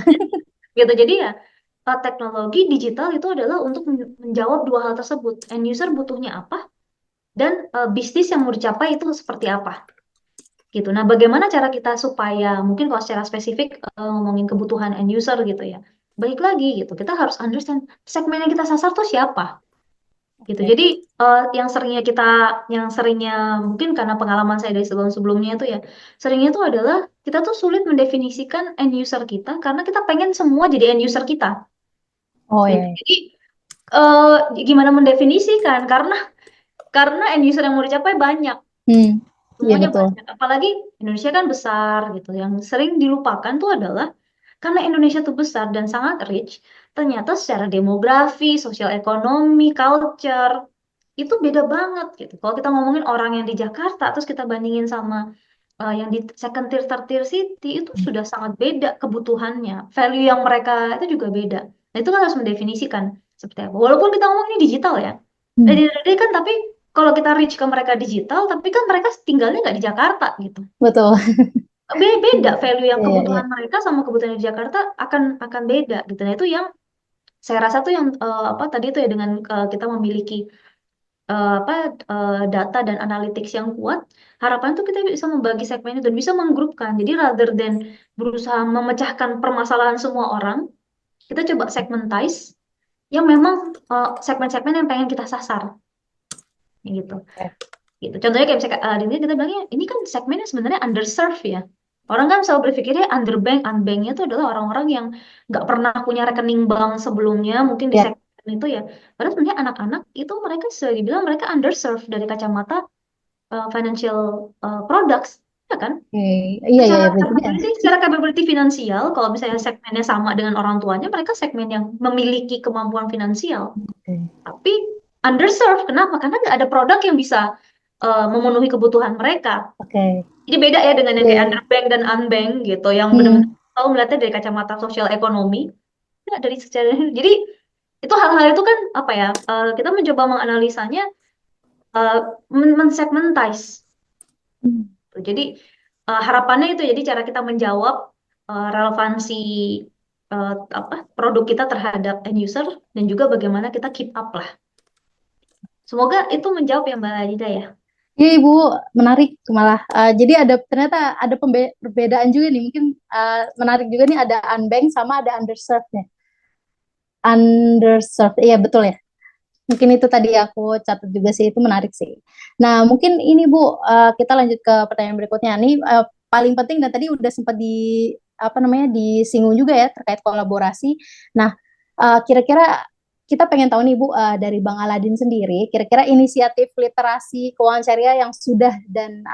S2: gitu. Jadi ya teknologi digital itu adalah untuk menjawab dua hal tersebut. End user butuhnya apa dan bisnis yang mau dicapai itu seperti apa gitu. Nah, bagaimana cara kita supaya mungkin kalau secara spesifik ngomongin kebutuhan end user gitu ya. Balik lagi gitu, kita harus understand segmen yang kita sasar tuh siapa gitu.
S1: Oke.
S2: Jadi yang seringnya mungkin karena pengalaman saya dari sebelum-sebelumnya itu ya, seringnya itu adalah kita tuh sulit mendefinisikan end user kita karena kita pengen semua jadi end user kita
S1: Oh
S2: gitu.
S1: ya.
S2: Jadi eh, gimana mendefinisikan? Karena end user yang mau dicapai banyak,
S1: Hmm, iya
S2: semuanya
S1: betul.
S2: banyak. Apalagi Indonesia kan besar gitu. Yang sering dilupakan tuh adalah karena Indonesia tuh besar dan sangat rich, ternyata secara demografi, sosial ekonomi, culture itu beda banget gitu. Kalau kita ngomongin orang yang di Jakarta, terus kita bandingin sama yang di second tier, third tier city, itu sudah sangat beda kebutuhannya. Value yang mereka itu juga beda. Nah, itu kan harus mendefinisikan seperti apa. Walaupun kita ngomong ini digital ya.
S1: Hmm,
S2: Jadi kan tapi kalau kita reach ke mereka digital, tapi kan mereka tinggalnya nggak di Jakarta gitu.
S1: betul.
S2: Beda value yang
S1: Iya, iya.
S2: kebutuhan mereka sama kebutuhan di Jakarta akan beda gitu. Nah, itu yang saya rasa tuh yang apa tadi itu ya dengan kita memiliki apa data dan analytics yang kuat, harapan tuh kita bisa membagi segmen itu dan bisa menggrupkan. Jadi rather than berusaha memecahkan permasalahan semua orang, kita coba segmentize yang memang segmen-segmen yang pengen kita sasar, gitu.
S1: Oke.
S2: Gitu. Contohnya kayak misalnya di sini kita bilangnya ini kan segmennya sebenarnya underserved ya. Orang kan selalu berpikirnya underbank, unbanknya itu adalah orang-orang yang nggak pernah punya rekening bank sebelumnya, mungkin di
S1: Ya.
S2: segmen itu ya. Padahal sebenarnya anak-anak itu mereka bisa dibilang mereka underserved dari kacamata financial products, ya kan?
S1: Oke. Iya, iya, iya. Berarti ya.
S2: Secara capability finansial, kalau misalnya segmennya sama dengan orang tuanya, mereka segmen yang memiliki kemampuan finansial.
S1: Oke.
S2: Tapi underserved, kenapa? Karena nggak ada produk yang bisa memenuhi kebutuhan mereka.
S1: Oke.
S2: Jadi beda ya dengan yang
S1: Iya,
S2: kayak
S1: iya.
S2: underbank dan unbank gitu, yang benar-benar
S1: Hmm.
S2: tahu melihatnya dari kacamata sosial ekonomi. Nggak dari secara, jadi itu hal-hal itu kan apa ya? Kita mencoba menganalisanya, uh, mensegmentize.
S1: Hmm.
S2: Jadi harapannya itu jadi cara kita menjawab relevansi apa produk kita terhadap end user dan juga bagaimana kita keep up lah. Semoga itu menjawab ya Mbak Adita ya.
S1: Iya Ibu, menarik malah. Jadi ada ternyata ada perbedaan juga nih. Mungkin menarik juga nih ada unbanked sama ada underserved nya. Underserved, iya betul ya. Mungkin itu tadi aku catat juga sih, itu menarik sih. Nah, mungkin ini Bu, kita lanjut ke pertanyaan berikutnya. Nih paling penting dan tadi udah sempat di apa namanya disinggung juga ya terkait kolaborasi. Nah, kira-kira kita pengen tahu nih Bu, dari Bang Aladin sendiri, kira-kira inisiatif literasi keuangan syariah yang sudah dan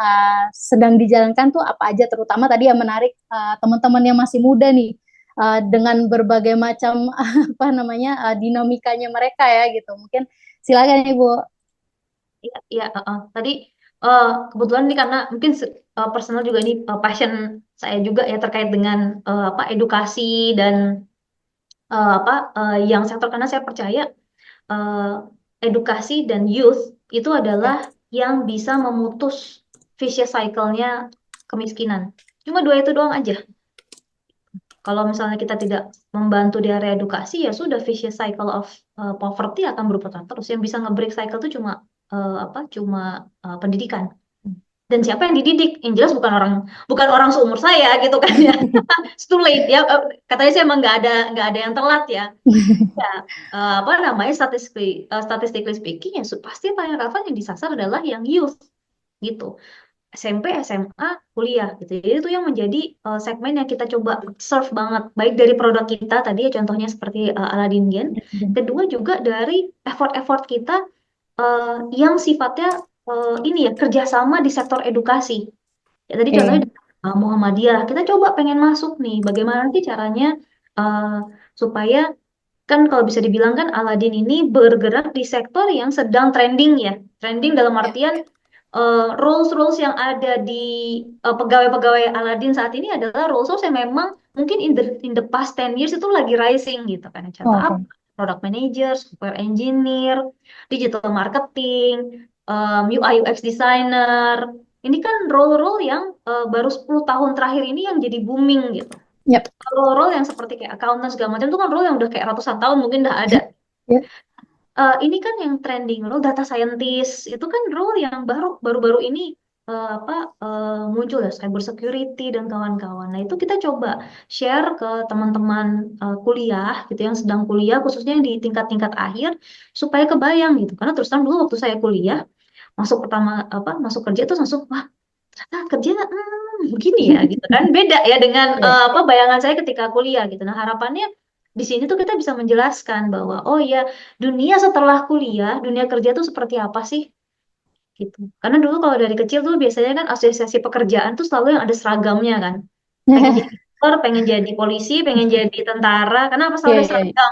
S1: sedang dijalankan tuh apa aja, terutama tadi yang menarik teman-teman yang masih muda nih, dengan berbagai macam apa namanya dinamikanya mereka ya gitu. Mungkin silakan Ibu.
S2: Iya, iya, tadi kebetulan nih karena mungkin personal juga ini passion saya juga ya terkait dengan apa edukasi dan apa yang sektor karena saya percaya eh, edukasi dan youth itu adalah
S1: Oke.
S2: yang bisa memutus vicious cycle-nya kemiskinan. Cuma dua itu doang aja. Kalau misalnya kita tidak membantu di area edukasi, ya sudah vicious cycle of poverty akan berputar terus. Yang bisa nge-break cycle itu cuma apa? Cuma pendidikan. Dan siapa yang dididik? Yang jelas bukan orang seumur saya gitu kan ya. It's too late ya. Katanya sih emang nggak ada yang telat ya. Ya, apa namanya statistically speaking ya pasti paling relevan yang disasar adalah yang youth gitu. SMP, SMA, kuliah gitu. Jadi itu yang menjadi segmen yang kita coba serve banget. Baik dari produk kita tadi ya contohnya seperti Aladdin Gen. Kedua juga dari effort-effort kita yang sifatnya ini ya kerjasama di sektor edukasi. Ya, tadi contohnya
S1: Oke.
S2: Muhammadiyah. Kita coba pengen masuk nih. Bagaimana sih caranya uh, supaya kan kalau bisa dibilang kan Aladin ini bergerak di sektor yang sedang trending ya. Trending dalam
S1: Ya.
S2: artian roles-roles yang ada di pegawai-pegawai Aladin saat ini adalah roles-roles yang memang mungkin in the past 10 years itu lagi rising gitu kan. Contoh apa?
S1: Oke.
S2: Product manager, software engineer, digital marketing, UI UX designer. Ini kan role-role yang baru 10 tahun terakhir ini yang jadi booming gitu.
S1: Yap.
S2: Kalau role yang seperti kayak accountant segala macam itu kan role yang udah kayak ratusan tahun mungkin udah ada.
S1: Ya.
S2: Ini kan yang trending role data scientist itu kan role yang baru-baru ini apa muncul ya, cyber security dan kawan-kawan. Nah itu kita coba share ke teman-teman kuliah gitu yang sedang kuliah khususnya yang di tingkat-tingkat akhir supaya kebayang gitu. Karena terus terang dulu waktu saya kuliah masuk pertama apa masuk kerja itu langsung wah ternyata kerja begini ya gitu kan beda ya dengan
S1: Ya.
S2: apa bayangan saya ketika kuliah gitu. Nah harapannya di sini tuh kita bisa menjelaskan bahwa oh ya dunia setelah kuliah dunia kerja tuh seperti apa sih gitu. Karena dulu kalau dari kecil tuh biasanya kan asosiasi pekerjaan tuh selalu yang ada seragamnya kan. Pengen jadi dokter, pengen jadi polisi, pengen jadi tentara. Karena apa selalu
S1: Iya,
S2: ada
S1: iya,
S2: seragam?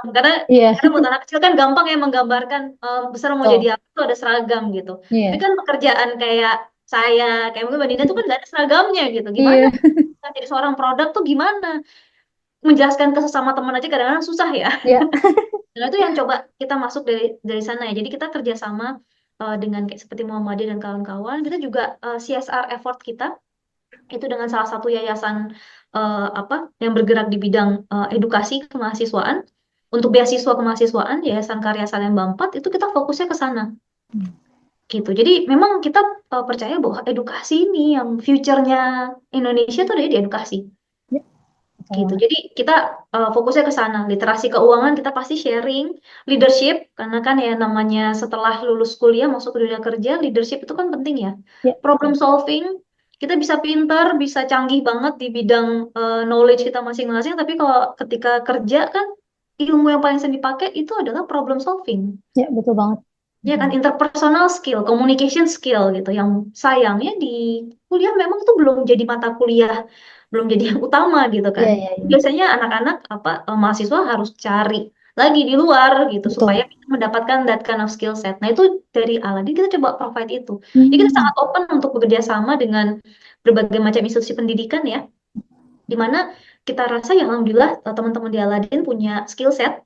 S1: iya,
S2: Karena buat anak kecil kan gampang ya menggambarkan besar mau jadi
S1: betul.
S2: apa tuh ada seragam gitu. Tapi
S1: Iya,
S2: kan pekerjaan kayak saya, kayak mungkin Mbak Dinda tuh kan gak ada seragamnya gitu. Gimana
S1: iya,
S2: kita jadi seorang produk tuh gimana? Menjelaskan ke sesama teman aja kadang-kadang susah ya.
S1: iya.
S2: Nah, itu yang coba kita masuk dari sana ya. Jadi kita kerjasama dengan kayak seperti Muhammadiyah dan kawan-kawan. Kita juga CSR effort kita itu dengan salah satu yayasan apa yang bergerak di bidang edukasi kemahasiswaan untuk beasiswa kemahasiswaan Yayasan Karya Salemba 4 itu kita fokusnya ke sana gitu. Jadi memang kita percaya bahwa edukasi ini yang future-nya Indonesia tuh ada di edukasi
S1: Iya, betul
S2: gitu.
S1: banget.
S2: Jadi kita fokusnya ke sana. Literasi keuangan kita pasti sharing, leadership karena kan ya namanya setelah lulus kuliah masuk ke dunia kerja, leadership itu kan penting ya.
S1: Iya,
S2: Problem solving, kita bisa pintar, bisa canggih banget di bidang knowledge kita masing-masing, tapi kalau ketika kerja kan ilmu yang paling sering dipakai itu adalah problem solving.
S1: iya, betul banget.
S2: Ya kan, interpersonal skill, communication skill gitu. Yang sayangnya di kuliah memang itu belum jadi mata kuliah, belum jadi yang utama gitu
S1: Iya,
S2: kan.
S1: iya, iya.
S2: Biasanya anak-anak apa mahasiswa harus cari lagi di luar gitu supaya
S1: Betul.
S2: bisa mendapatkan that kind of skill set. Nah, itu dari Aladin kita coba provide itu. Jadi kita
S1: Hmm.
S2: sangat open untuk bekerja sama dengan berbagai macam institusi pendidikan ya, di mana kita rasa ya alhamdulillah teman-teman di Aladin punya skill set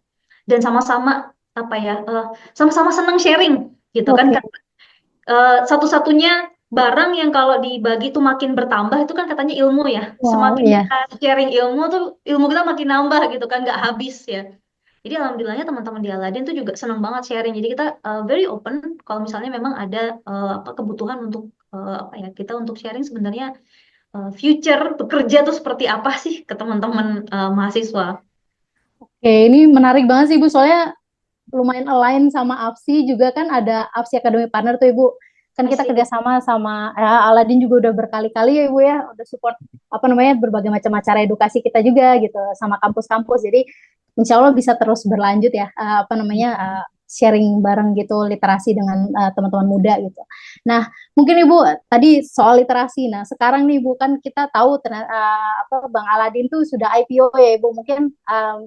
S2: dan sama-sama apa ya sama-sama senang sharing gitu kan.
S1: Oke.
S2: Satu-satunya barang yang kalau dibagi tuh makin bertambah itu kan katanya ilmu ya.
S1: Wow,
S2: Semakin
S1: iya.
S2: kita sharing ilmu tuh ilmu kita makin nambah gitu kan nggak habis ya. Jadi alhamdulillahnya teman-teman di Aladin tuh juga senang banget sharing. Jadi kita very open kalau misalnya memang ada apa kebutuhan untuk apa ya kita untuk sharing sebenarnya future bekerja tuh seperti apa sih ke teman-teman mahasiswa.
S1: Oke, ini menarik banget sih, Bu. Soalnya lumayan align sama AFSI juga kan ada AFSI Academy Partner tuh Ibu. Kan kita
S2: Asik.
S1: kerjasama sama ya, Aladin juga udah berkali-kali ya Ibu ya, udah support apa namanya berbagai macam acara edukasi kita juga gitu sama kampus-kampus. Jadi insya Allah bisa terus berlanjut ya apa namanya sharing bareng gitu literasi dengan teman-teman muda gitu. Nah mungkin Ibu tadi soal literasi. Nah sekarang nih Ibu kan kita tahu apa Bang Aladin tuh sudah IPO ya Ibu. Mungkin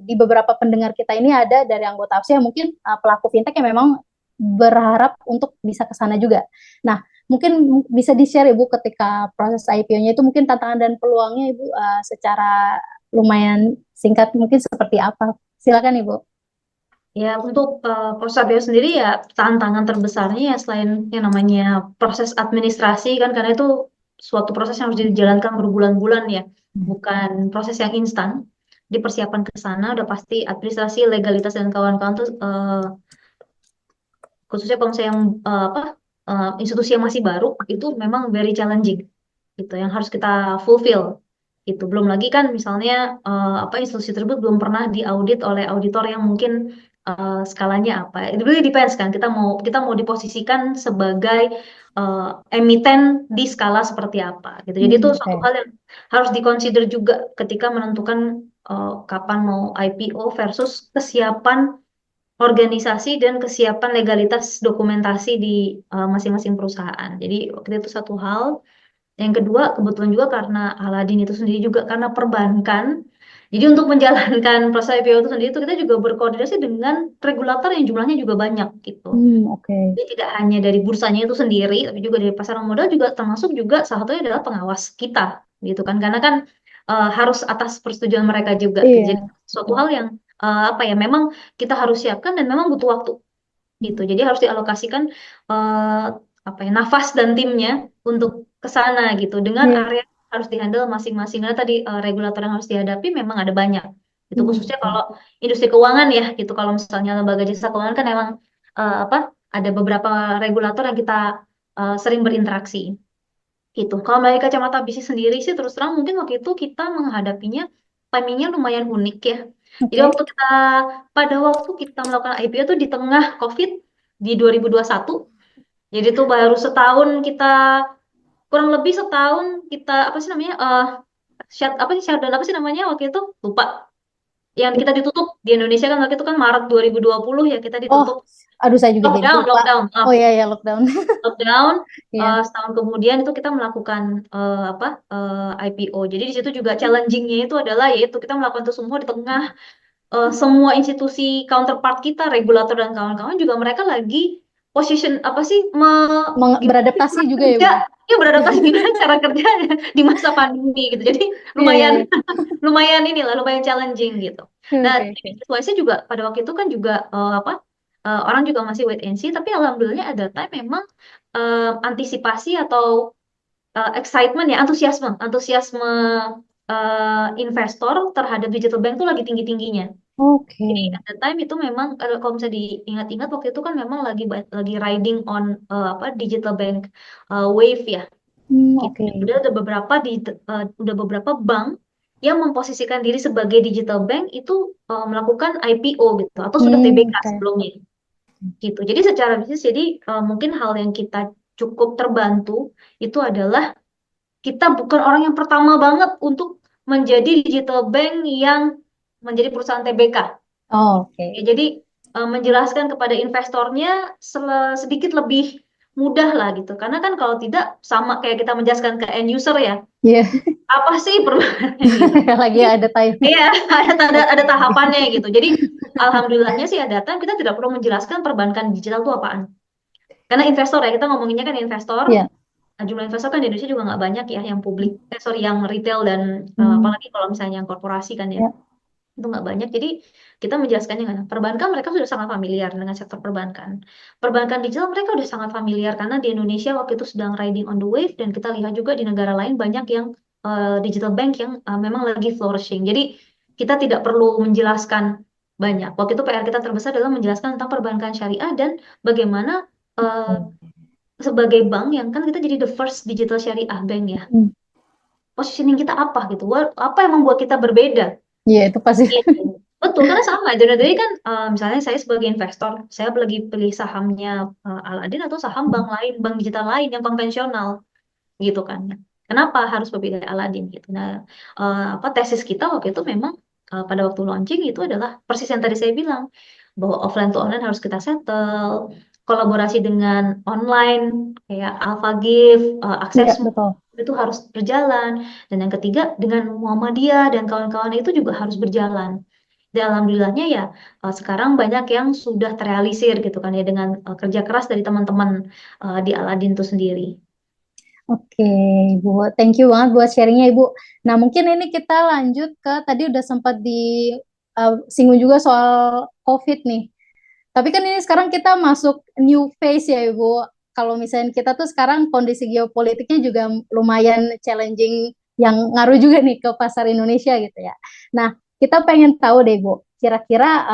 S1: di beberapa pendengar kita ini ada dari anggota APSI yang mungkin pelaku fintech yang memang berharap untuk bisa ke sana juga. Nah, mungkin bisa di-share Ibu ketika proses IPO-nya itu mungkin tantangan dan peluangnya Ibu secara lumayan singkat mungkin seperti apa? Silakan Ibu.
S2: Ya, untuk proses ABO sendiri ya tantangan terbesarnya ya selain yang namanya proses administrasi kan karena itu suatu proses yang harus dijalankan berbulan-bulan ya, bukan proses yang instan. Dipersiapkan ke sana udah pasti administrasi, legalitas dan kawan-kawan tuh khususnya kalau misalnya yang apa institusi yang masih baru itu memang very challenging gitu yang harus kita fulfill itu belum lagi kan misalnya apa institusi tersebut belum pernah diaudit oleh auditor yang mungkin skalanya apa itu really depends kan kita mau diposisikan sebagai emiten di skala seperti apa gitu jadi itu suatu
S1: Oke.
S2: hal yang harus dikonsider juga ketika menentukan kapan mau IPO versus kesiapan organisasi dan kesiapan legalitas dokumentasi di masing-masing perusahaan. Jadi waktu itu satu hal. Yang kedua, kebetulan juga karena Aladin itu sendiri juga karena perbankan. Jadi untuk menjalankan proses IPO itu sendiri itu kita juga berkoordinasi dengan regulator yang jumlahnya juga banyak gitu.
S1: Oke.
S2: Jadi tidak hanya dari bursanya itu sendiri, tapi juga dari pasar modal juga termasuk juga salah satunya adalah pengawas kita, gitu kan? Karena kan harus atas persetujuan mereka juga, gitu. Jadi
S1: Iya.
S2: suatu hal yang apa ya, memang kita harus siapkan dan memang butuh waktu, gitu. Jadi harus dialokasikan eh, apa ya, nafas dan timnya untuk ke sana, gitu. Dengan
S1: Iya.
S2: area yang harus dihandle masing-masing. Karena tadi regulator yang harus dihadapi memang ada banyak. Itu khususnya
S1: Oke.
S2: kalau industri keuangan ya, gitu. Kalau misalnya lembaga jasa keuangan kan emang apa? Ada beberapa regulator yang kita sering berinteraksi. Gitu. Kalau dari kacamata bisnis sendiri sih terus terang mungkin waktu itu kita menghadapinya timingnya lumayan unik ya. Jadi
S1: Oke.
S2: pada waktu kita melakukan IPO itu di tengah COVID di 2021. Jadi itu baru setahun kita, kurang lebih setahun kita apa sih namanya, apa sih shutdown, apa sih namanya waktu itu, lupa. Yang kita ditutup di Indonesia kan waktu itu kan Maret 2020 ya kita
S1: Oh,
S2: ditutup.
S1: aduh saya juga jadi
S2: Lockdown,
S1: lupa.
S2: lockdown, maaf.
S1: Oh iya ya, lockdown.
S2: Lockdown,
S1: Iya.
S2: setahun kemudian itu kita melakukan apa, IPO. Jadi di situ juga challengingnya itu adalah yaitu kita melakukan itu semua di tengah semua institusi counterpart kita, regulator dan kawan-kawan juga mereka lagi position apa sih, gimana sih
S1: Beradaptasi
S2: cara
S1: juga ya,
S2: kerja,
S1: Bu?
S2: ya beradaptasi gimana cara kerja di masa pandemi gitu. Jadi
S1: Iya, iya,
S2: lumayan
S1: iya.
S2: lumayan inilah, lumayan challenging gitu. Nah,
S1: Oke,
S2: di
S1: oke.
S2: bisnis juga pada waktu itu kan juga apa, orang juga masih wait and see, tapi alhamdulillahnya ada time memang antisipasi atau excitement ya, antusiasme, antusiasme investor terhadap digital bank tuh lagi tinggi-tingginya.
S1: Oke.
S2: Jadi at the time itu memang kalau misalnya diingat-ingat waktu itu kan memang lagi riding on apa, digital bank wave ya. Gitu.
S1: Oke.
S2: Udah beberapa bank yang memposisikan diri sebagai digital bank itu melakukan IPO gitu atau sudah TBK
S1: Oke.
S2: sebelumnya gitu. Jadi secara bisnis jadi mungkin hal yang kita cukup terbantu itu adalah kita bukan orang yang pertama banget untuk menjadi digital bank yang menjadi perusahaan TBK. Ya,
S1: Oke.
S2: jadi menjelaskan kepada investornya sedikit lebih mudah lah gitu. Karena kan kalau tidak sama kayak kita menjelaskan ke end user ya,
S1: Iya,
S2: apa sih perubahannya gitu.
S1: lagi
S2: Jadi,
S1: ada time.
S2: iya, ada
S1: Oke.
S2: tahapannya gitu. Jadi alhamdulillahnya sih ada time kita tidak perlu menjelaskan perbankan digital itu apaan. Karena investor ya, kita ngomonginnya kan investor.
S1: Iya.
S2: Jumlah investor kan di Indonesia juga nggak banyak ya yang publik, sorry, yang retail dan
S1: Hmm,
S2: apalagi kalau misalnya yang korporasi kan ya
S1: ya.
S2: itu nggak banyak. Jadi kita menjelaskannya kan, perbankan mereka sudah sangat familiar dengan sektor perbankan. Perbankan digital mereka sudah sangat familiar karena di Indonesia waktu itu sedang riding on the wave dan kita lihat juga di negara lain banyak yang digital bank yang memang lagi flourishing. Jadi kita tidak perlu menjelaskan banyak. Waktu itu PR kita terbesar adalah menjelaskan tentang perbankan syariah dan bagaimana eh, sebagai bank yang kan kita jadi the first digital syariah bank ya.
S1: Hmm.
S2: Positioning kita apa gitu? Apa yang membuat kita berbeda?
S1: Iya, itu pasti.
S2: Gitu. Betul, karena sama. Jadi kan misalnya saya sebagai investor, saya lagi pilih sahamnya Aladin atau saham bank lain, bank digital lain yang konvensional, gitu kan. Kenapa harus memilih Aladin gitu? Nah, apa tesis kita waktu itu memang pada waktu launching itu adalah persis yang tadi saya bilang bahwa offline to online harus kita settle, kolaborasi dengan online kayak AlphaGift,
S1: Iya,
S2: Aksesmu
S1: betul.
S2: itu harus berjalan, dan yang ketiga dengan Muhammadiyah dan kawan-kawan itu juga harus berjalan. Dan alhamdulillahnya ya sekarang banyak yang sudah terrealisir gitu kan ya dengan kerja keras dari teman-teman di Aladin itu sendiri.
S1: Oke, Ibu. Thank you banget buat sharingnya, Ibu. Nah, mungkin ini kita lanjut ke tadi udah sempat singgung juga soal COVID nih. Tapi kan ini sekarang kita masuk new phase ya Ibu. Kalau misalnya kita tuh sekarang kondisi geopolitiknya juga lumayan challenging yang ngaruh juga nih ke pasar Indonesia gitu ya. Nah, kita pengen tahu deh Bu, kira-kira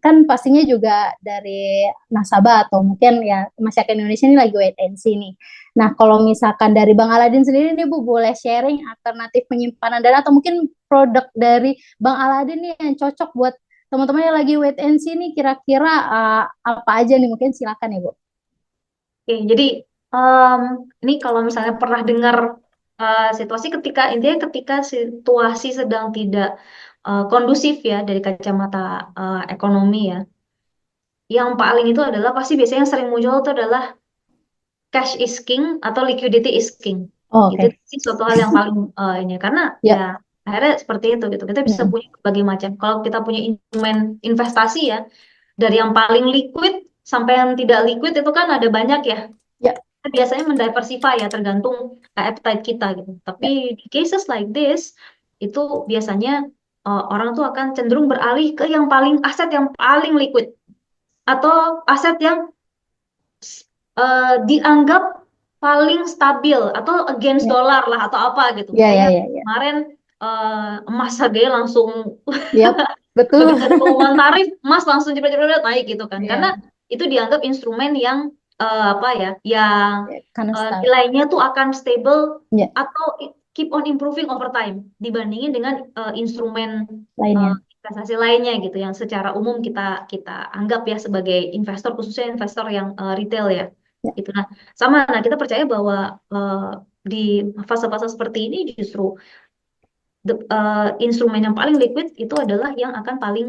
S1: kan pastinya juga dari nasabah atau mungkin ya masyarakat Indonesia ini lagi wait and see nih. Nah, kalau misalkan dari Bang Aladin sendiri nih Bu, boleh sharing alternatif penyimpanan dana atau mungkin produk dari Bang Aladin nih yang cocok buat teman-teman yang lagi wait and see nih kira-kira apa aja nih mungkin silakan ya Bu.
S2: Oke, jadi em, ini kalau misalnya pernah dengar situasi ketika intinya ketika situasi sedang tidak kondusif ya dari kacamata ekonomi ya, yang paling itu adalah pasti biasanya yang sering muncul itu adalah cash is king atau liquidity is king.
S1: Oh,
S2: Itu
S1: oke.
S2: sih suatu hal yang paling ini karena ya
S1: Ya,
S2: akhirnya seperti itu gitu. Kita bisa
S1: mm,
S2: punya berbagai macam. Kalau kita punya instrumen investasi ya, dari yang paling liquid sampai yang tidak liquid itu kan ada banyak ya.
S1: ya,
S2: Kita biasanya mendiversify ya tergantung appetite kita gitu. Tapi
S1: ya.
S2: di cases like this itu biasanya orang tuh akan cenderung beralih ke yang paling aset yang paling liquid atau aset yang dianggap paling stabil atau against
S1: Ya,
S2: dollar lah atau apa gitu.
S1: ya,
S2: Misalnya
S1: ya, ya, ya.
S2: kemarin emas harganya langsung
S1: Yap, betul.
S2: begitu ada pengumuman tarif, emas langsung jepret-jepret naik gitu kan. Karena
S1: Ya,
S2: itu dianggap instrumen yang apa ya, yang
S1: ya, karena start.
S2: nilainya tuh akan stable
S1: Ya,
S2: atau keep on improving over time dibandingin dengan instrumen
S1: lainnya.
S2: investasi lainnya gitu yang secara umum kita kita anggap ya sebagai investor khususnya investor yang retail ya
S1: Ya,
S2: gitu. Nah, sama. Nah, kita percaya bahwa di fase-fase seperti ini justru instrumen yang paling liquid itu adalah yang akan paling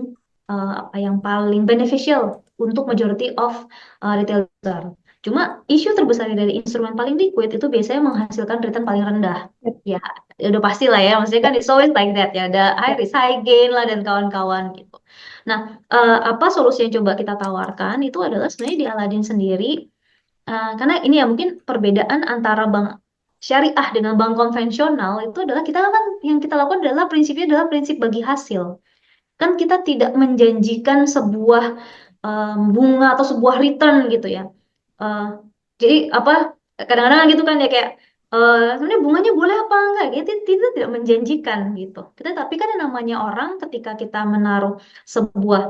S2: apa yang paling beneficial untuk majority of retailer. Cuma isu terbesar dari instrumen paling liquid itu biasanya menghasilkan return paling rendah.
S1: ya,
S2: Ya, udah pasti lah ya. Maksudnya
S1: ya,
S2: kan it's always like that ya. Ada high
S1: ya.
S2: risk, high gain lah dan kawan-kawan gitu. Nah, apa solusi yang coba kita tawarkan itu adalah sebenarnya di Aladdin sendiri. Karena ini ya mungkin perbedaan antara bank syariah dengan bank konvensional itu adalah kita kan yang kita lakukan adalah prinsipnya adalah prinsip bagi hasil. Kan kita tidak menjanjikan sebuah bunga atau sebuah return gitu ya. Eh, jadi apa kadang-kadang gitu kan ya kayak sebenarnya bunganya boleh apa enggak gitu kita tidak menjanjikan gitu. Kita tapi kan yang namanya orang ketika kita menaruh sebuah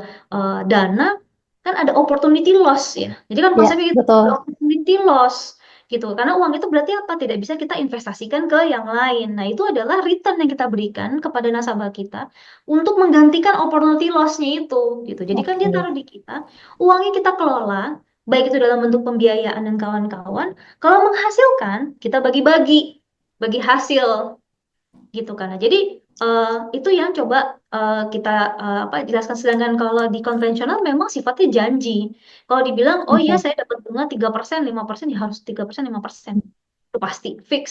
S2: dana kan ada opportunity loss ya. Jadi kan
S1: Ya,
S2: konsepnya itu ada
S1: betul.
S2: opportunity loss gitu. Karena uang itu berarti apa? Tidak bisa kita investasikan ke yang lain. Nah, itu adalah return yang kita berikan kepada nasabah kita untuk menggantikan opportunity loss-nya itu gitu. Jadi kan dia
S1: Oke.
S2: taruh di kita, uangnya kita kelola, baik itu dalam bentuk pembiayaan dan kawan-kawan. Kalau menghasilkan, kita bagi-bagi, bagi hasil gitu kan. Nah, jadi itu yang coba kita apa jelaskan. Sedangkan kalau di konvensional memang sifatnya janji. Kalau dibilang, oh iya
S1: Oke.
S2: saya dapat bunga 3%, 5%, ya harus 3%, 5%. Itu pasti, fix.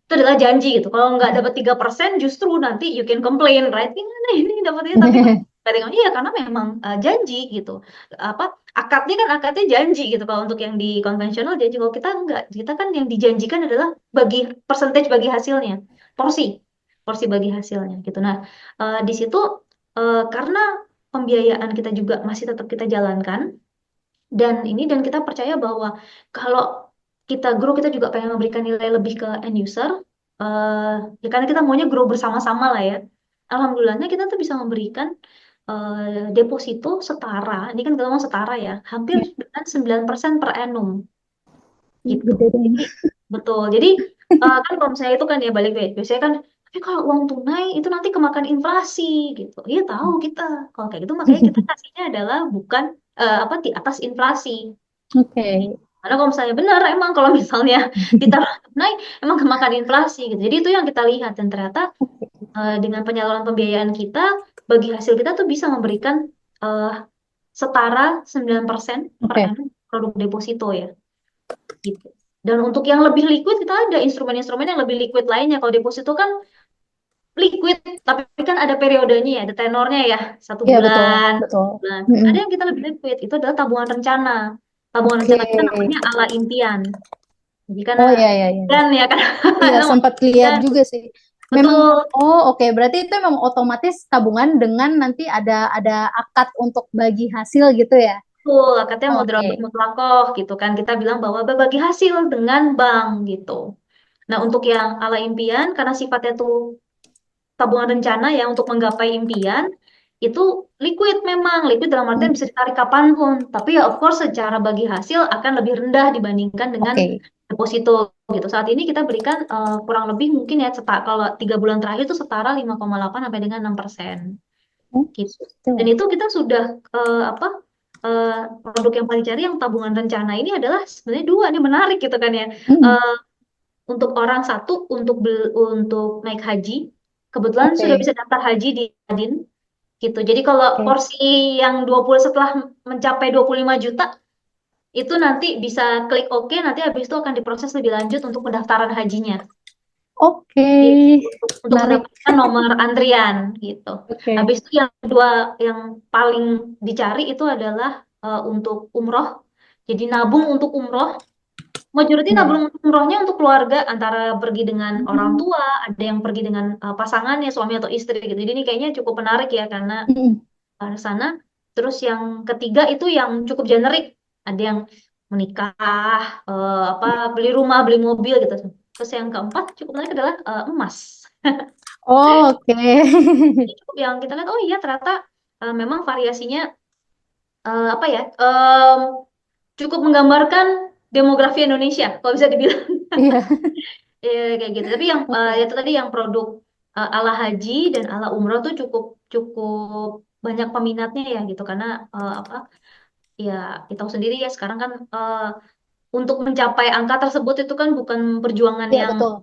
S2: Itu adalah janji gitu. Kalau nggak dapat 3% justru nanti you can complain, right? Gimana ini dapatnya tapi kok nggak ada. Iya, karena memang janji gitu. Apa akadnya kan akadnya janji gitu. Kalau untuk yang di konvensional janji, kalau kita enggak. Kita kan yang dijanjikan adalah bagi percentage bagi hasilnya, porsi porsi bagi hasilnya gitu. Nah, di situ karena pembiayaan kita juga masih tetap kita jalankan dan kita percaya bahwa kalau kita grow kita juga pengen memberikan nilai lebih ke end user. eh Ya karena kita maunya grow bersama-sama lah ya. Alhamdulillahnya kita tuh bisa memberikan deposito setara, ini kan kita ngomong setara ya, hampir
S1: Ya,
S2: dengan 9% per annum gitu.
S1: gede dong.
S2: Jadi betul. Jadi kan kalau misalnya itu kan ya balik deh. Biasanya kan tapi kalau uang tunai itu nanti kemakan inflasi gitu. Iya tahu kita. Kalau kayak gitu makanya kita kasihnya adalah bukan apa di atas inflasi.
S1: Oke.
S2: Karena kalau misalnya benar emang kalau misalnya ditaruh tunai emang kemakan inflasi gitu. Jadi itu yang kita lihat dan ternyata dengan penyaluran pembiayaan kita bagi hasil kita tuh bisa memberikan eh, setara 9% per
S1: Oke.
S2: annum produk deposito ya gitu. Dan untuk yang lebih liquid kita ada instrumen-instrumen yang lebih liquid lainnya. Kalau deposito kan liquid, tapi kan ada periodenya ya, ada tenornya ya, satu
S1: Iya, betul.
S2: bulan,
S1: Betul.
S2: bulan.
S1: Mm-mm.
S2: Ada yang kita lebih liquid, itu adalah tabungan rencana. Tabungan
S1: Oke.
S2: rencana kita namanya ala impian. Jadi karena
S1: Oh, iya, iya, iya.
S2: kan ya kan,
S1: Iya,
S2: itu
S1: sempat lihat
S2: impian.
S1: juga sih. Memang,
S2: Betul,
S1: oh oke, berarti itu memang otomatis tabungan dengan nanti ada akad untuk bagi hasil gitu ya.
S2: betul. Katanya
S1: Oke.
S2: mudrabut mutlakoh gitu kan. Kita bilang bahwa berbagi hasil dengan bank gitu. Nah, untuk yang ala impian, karena sifatnya tuh tabungan rencana ya untuk menggapai impian itu liquid, memang liquid dalam artian bisa
S1: Hmm,
S2: ditarik kapanpun, tapi ya of course secara bagi hasil akan lebih rendah dibandingkan dengan
S1: oke.
S2: deposito gitu. Saat ini kita berikan kurang lebih mungkin ya kalau 3 bulan terakhir itu setara 5,8 sampai dengan 6%
S1: Oh,
S2: gitu. Dan
S1: gitu.
S2: itu kita sudah apa eh, produk yang paling cari yang tabungan rencana ini adalah sebenarnya dua, ini menarik gitu kan ya.
S1: Hmm,
S2: Eh, untuk orang satu untuk naik haji, kebetulan sudah
S1: oke.
S2: bisa daftar haji di Adin gitu. Jadi kalau
S1: Oke.
S2: porsi yang 20 setelah mencapai 25 juta itu nanti bisa klik OK, nanti habis itu akan diproses lebih lanjut untuk pendaftaran hajinya.
S1: Oke,
S2: gitu, untuk
S1: menarik.
S2: mendapatkan nomor antrian gitu.
S1: Oke.
S2: Habis itu yang kedua yang paling dicari itu adalah untuk umroh. Jadi nabung untuk umroh. Majority
S1: Ya.
S2: nabung untuk umrohnya untuk keluarga, antara pergi dengan orang
S1: Hmm.
S2: tua, ada yang pergi dengan pasangannya, suami atau istri gitu. Jadi ini kayaknya cukup menarik ya karena
S1: Hmm.
S2: ke sana. Terus yang ketiga itu yang cukup generik. Ada yang menikah, apa beli rumah, beli mobil gitu. Terus yang keempat cukup menarik adalah emas.
S1: Oh, oke.
S2: Ini cukup yang kita lihat, oh iya ternyata memang variasinya apa ya, cukup menggambarkan demografi Indonesia, kalau bisa dibilang.
S1: Iya,
S2: Kayak gitu. Tapi yang
S1: oke.
S2: itu tadi yang produk ala haji dan ala umroh tuh cukup cukup banyak peminatnya ya gitu karena apa ya kita tahu sendiri ya sekarang kan untuk mencapai angka tersebut itu kan bukan perjuangan
S1: Iya,
S2: yang
S1: betul.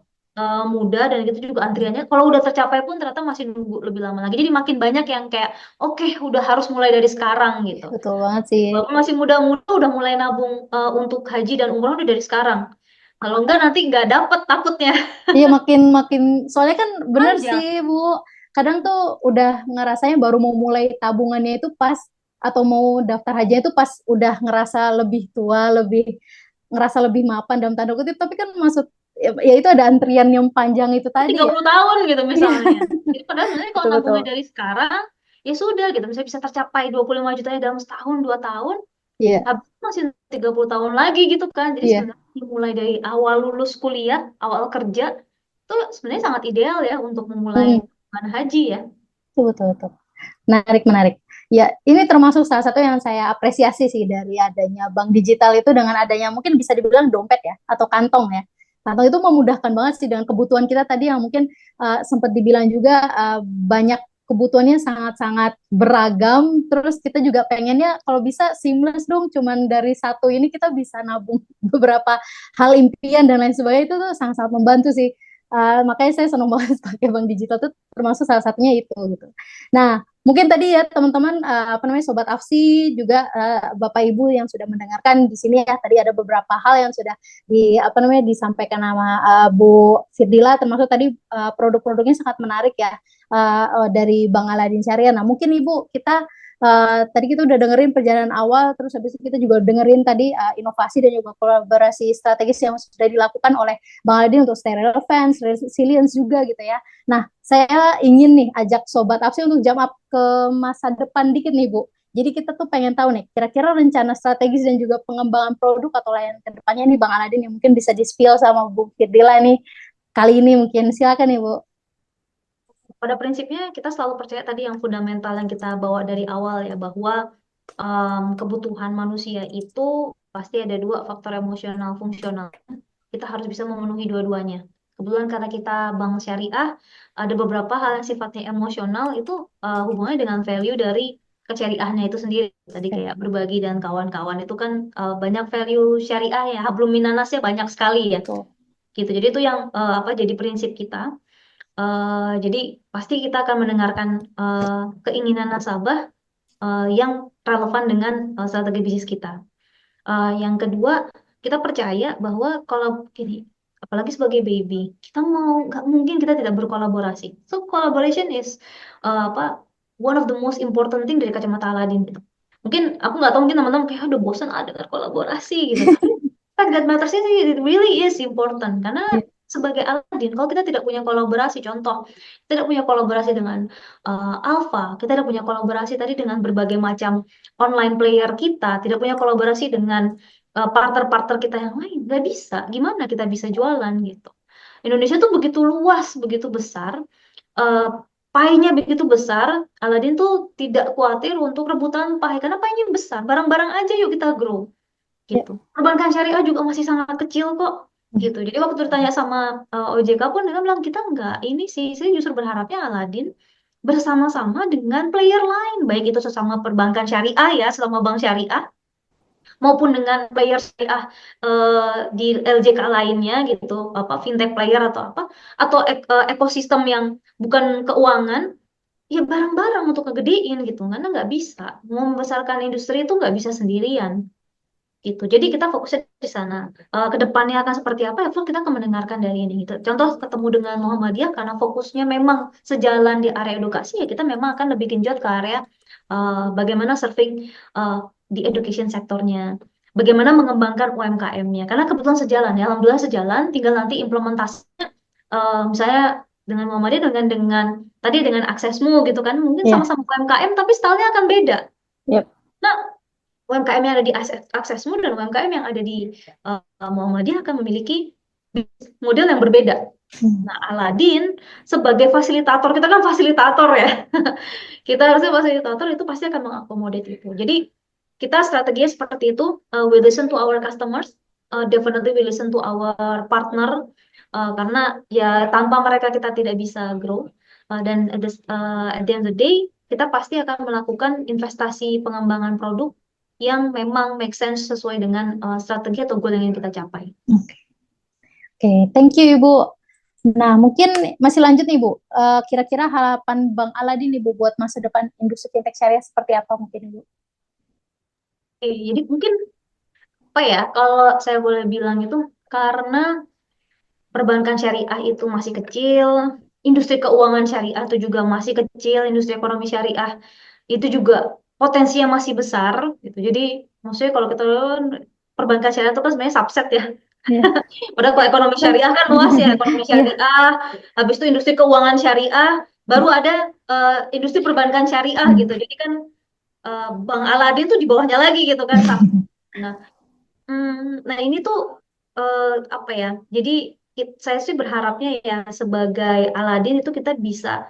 S2: mudah dan gitu juga antriannya kalau udah tercapai pun ternyata masih nunggu lebih lama lagi. Jadi makin banyak yang kayak oke udah harus mulai dari sekarang gitu.
S1: Betul banget sih.
S2: Walaupun masih muda-muda udah mulai nabung untuk haji dan umroh udah dari sekarang. Kalau enggak nanti nggak dapet takutnya.
S1: Iya, makin makin soalnya kan bener sih,
S2: Panjang.
S1: Bu. Kadang tuh udah ngerasanya baru mau mulai tabungannya itu pas atau mau daftar haji itu pas udah ngerasa lebih tua, lebih ngerasa lebih mapan dalam tanda kutip, tapi kan maksud ya itu ada antrian yang panjang itu tadi
S2: tiga
S1: ya.
S2: puluh tahun gitu
S1: Iya,
S2: misalnya. Jadi padahal sebenarnya kalau
S1: betul betul.
S2: nabungnya dari sekarang, ya sudah gitu. Misalnya bisa tercapai 25 jutanya dalam setahun, 2 tahun,
S1: Iya,
S2: habis itu masih 30 tahun lagi gitu kan. Jadi
S1: iya,
S2: sebenarnya dimulai dari awal lulus kuliah, awal kerja, itu sebenarnya sangat ideal ya untuk memulai
S1: mm,
S2: tabungan haji ya.
S1: betul betul betul. Menarik, menarik. Ya, ini termasuk salah satu yang saya apresiasi sih dari adanya bank digital itu dengan adanya mungkin bisa dibilang dompet ya atau kantong ya. Kantong itu memudahkan banget sih dengan kebutuhan kita tadi yang mungkin sempat dibilang juga banyak kebutuhannya sangat-sangat beragam. Terus kita juga pengennya kalau bisa seamless dong, cuman dari satu ini kita bisa nabung beberapa hal impian dan lain sebagainya itu tuh sangat-sangat membantu sih. Makanya saya senang banget pakai bank digital tuh termasuk salah satunya itu gitu. Nah, mungkin tadi ya teman-teman apa namanya Sobat Afsi juga Bapak Ibu yang sudah mendengarkan di sini ya tadi ada beberapa hal yang sudah di apa namanya disampaikan sama Bu Firdila termasuk tadi produk-produknya sangat menarik ya dari Bang Aladin Syariah. Nah, mungkin Ibu kita tadi kita udah dengerin perjalanan awal terus habis itu kita juga dengerin tadi inovasi dan juga kolaborasi strategis yang sudah dilakukan oleh Bang Aladin untuk stay relevant, resilience juga gitu ya. Nah, saya ingin nih ajak Sobat Apsi untuk jam up ke masa depan dikit nih, Bu. Jadi kita tuh pengen tahu nih, kira-kira rencana strategis dan juga pengembangan produk atau layanan ke depannya nih Bang Aladin yang mungkin bisa di-spill sama Bu Firdila nih. Kali ini mungkin silakan nih, Bu.
S2: Pada prinsipnya kita selalu percaya tadi yang fundamental yang kita bawa dari awal ya bahwa kebutuhan manusia itu pasti ada dua faktor emosional fungsional. Kita harus bisa memenuhi dua-duanya. Kebetulan karena kita bank syariah, ada beberapa hal yang sifatnya emosional itu hubungannya dengan value dari kesyariahnya itu sendiri. Tadi
S1: Oke,
S2: kayak berbagi dan kawan-kawan itu kan banyak value syariah ya, hablum minanasnya banyak sekali ya.
S1: betul.
S2: Gitu. Jadi itu yang apa jadi prinsip kita. Jadi pasti kita akan mendengarkan keinginan nasabah yang relevan dengan strategi bisnis kita. Yang kedua, kita percaya bahwa kalau gini, apalagi sebagai baby, kita mau nggak mungkin kita tidak berkolaborasi. So collaboration is apa one of the most important thing dari kacamata Aladin gitu. Mungkin aku nggak tahu mungkin teman-teman kayak udah bosan dengan kolaborasi gitu. Tapi fact that matters ini it really is important karena
S1: Iya,
S2: sebagai Aladin, kalau kita tidak punya kolaborasi, contoh, kita tidak punya kolaborasi dengan Alpha, kita tidak punya kolaborasi tadi dengan berbagai macam online player kita, tidak punya kolaborasi dengan partner-partner kita yang lain, nggak bisa. Gimana kita bisa jualan gitu? Indonesia tuh begitu luas, begitu besar, eh pie-nya begitu besar, Aladin tuh tidak khawatir untuk rebutan pie, karena pie-nya besar. Barang-barang aja yuk kita grow
S1: iya.
S2: gitu. Perbankan syariah juga masih sangat kecil kok gitu. Jadi waktu ditanya sama OJK pun dia bilang kita enggak. Ini sih saya justru berharapnya Aladin bersama-sama dengan player lain, baik itu sesama perbankan syariah ya, sesama bank syariah maupun dengan player syariah di LJK lainnya gitu, apa fintech player atau apa atau ekosistem yang bukan keuangan ya bareng-bareng untuk ngegedein gitu karena nggak bisa mau membesarkan industri itu nggak bisa sendirian gitu. Jadi kita fokusnya di sana. Ke depannya akan seperti apa, ya kita akan mendengarkan dari ini gitu. Contoh ketemu dengan Muhammadiyah karena fokusnya memang sejalan di area edukasi, ya kita memang akan lebih genjot ke area bagaimana serving uh, di education sektornya. Bagaimana mengembangkan UMKM-nya. Karena kebetulan sejalan ya, alhamdulillah sejalan, tinggal nanti implementasinya misalnya dengan Muhammadiyah dengan tadi dengan aksesmu gitu kan, mungkin
S1: Ya,
S2: sama-sama UMKM tapi stylenya akan beda.
S1: yep.
S2: Nah, UMKM yang ada di aksesmu dan UMKM yang ada di Muhammadiyah akan memiliki model yang berbeda.
S1: Hmm.
S2: Nah, Aladin sebagai fasilitator, kita kan fasilitator ya. Kita harusnya fasilitator itu pasti akan mengakomodir itu. Jadi kita strateginya seperti itu. We listen to our customers, definitely we listen to our partner, karena ya tanpa mereka kita tidak bisa grow. Dan at the end of the day, kita pasti akan melakukan investasi pengembangan produk yang memang make sense sesuai dengan strategi atau goal yang ingin kita capai.
S1: Oke, thank you Ibu. Nah, mungkin masih lanjut nih Bu. Kira-kira harapan Bang Aladin Ibu buat masa depan industri fintech syariah seperti apa mungkin Ibu?
S2: Oke, jadi mungkin apa ya, kalau saya boleh bilang itu karena perbankan syariah itu masih kecil, industri keuangan syariah itu juga masih kecil, industri ekonomi syariah itu juga potensinya masih besar gitu. Jadi maksudnya kalau kita lihat perbankan syariah itu kan sebenarnya subset ya.
S1: Ya.
S2: Padahal kalau ekonomi syariah kan luas ya, ekonomi
S1: Iya.
S2: syariah, habis itu industri keuangan syariah, baru ada industri perbankan syariah gitu. Jadi kan Bang Aladin tuh di bawahnya lagi gitu kan. Nah, nah ini tuh apa ya? Jadi saya sih berharapnya ya sebagai Aladin itu kita bisa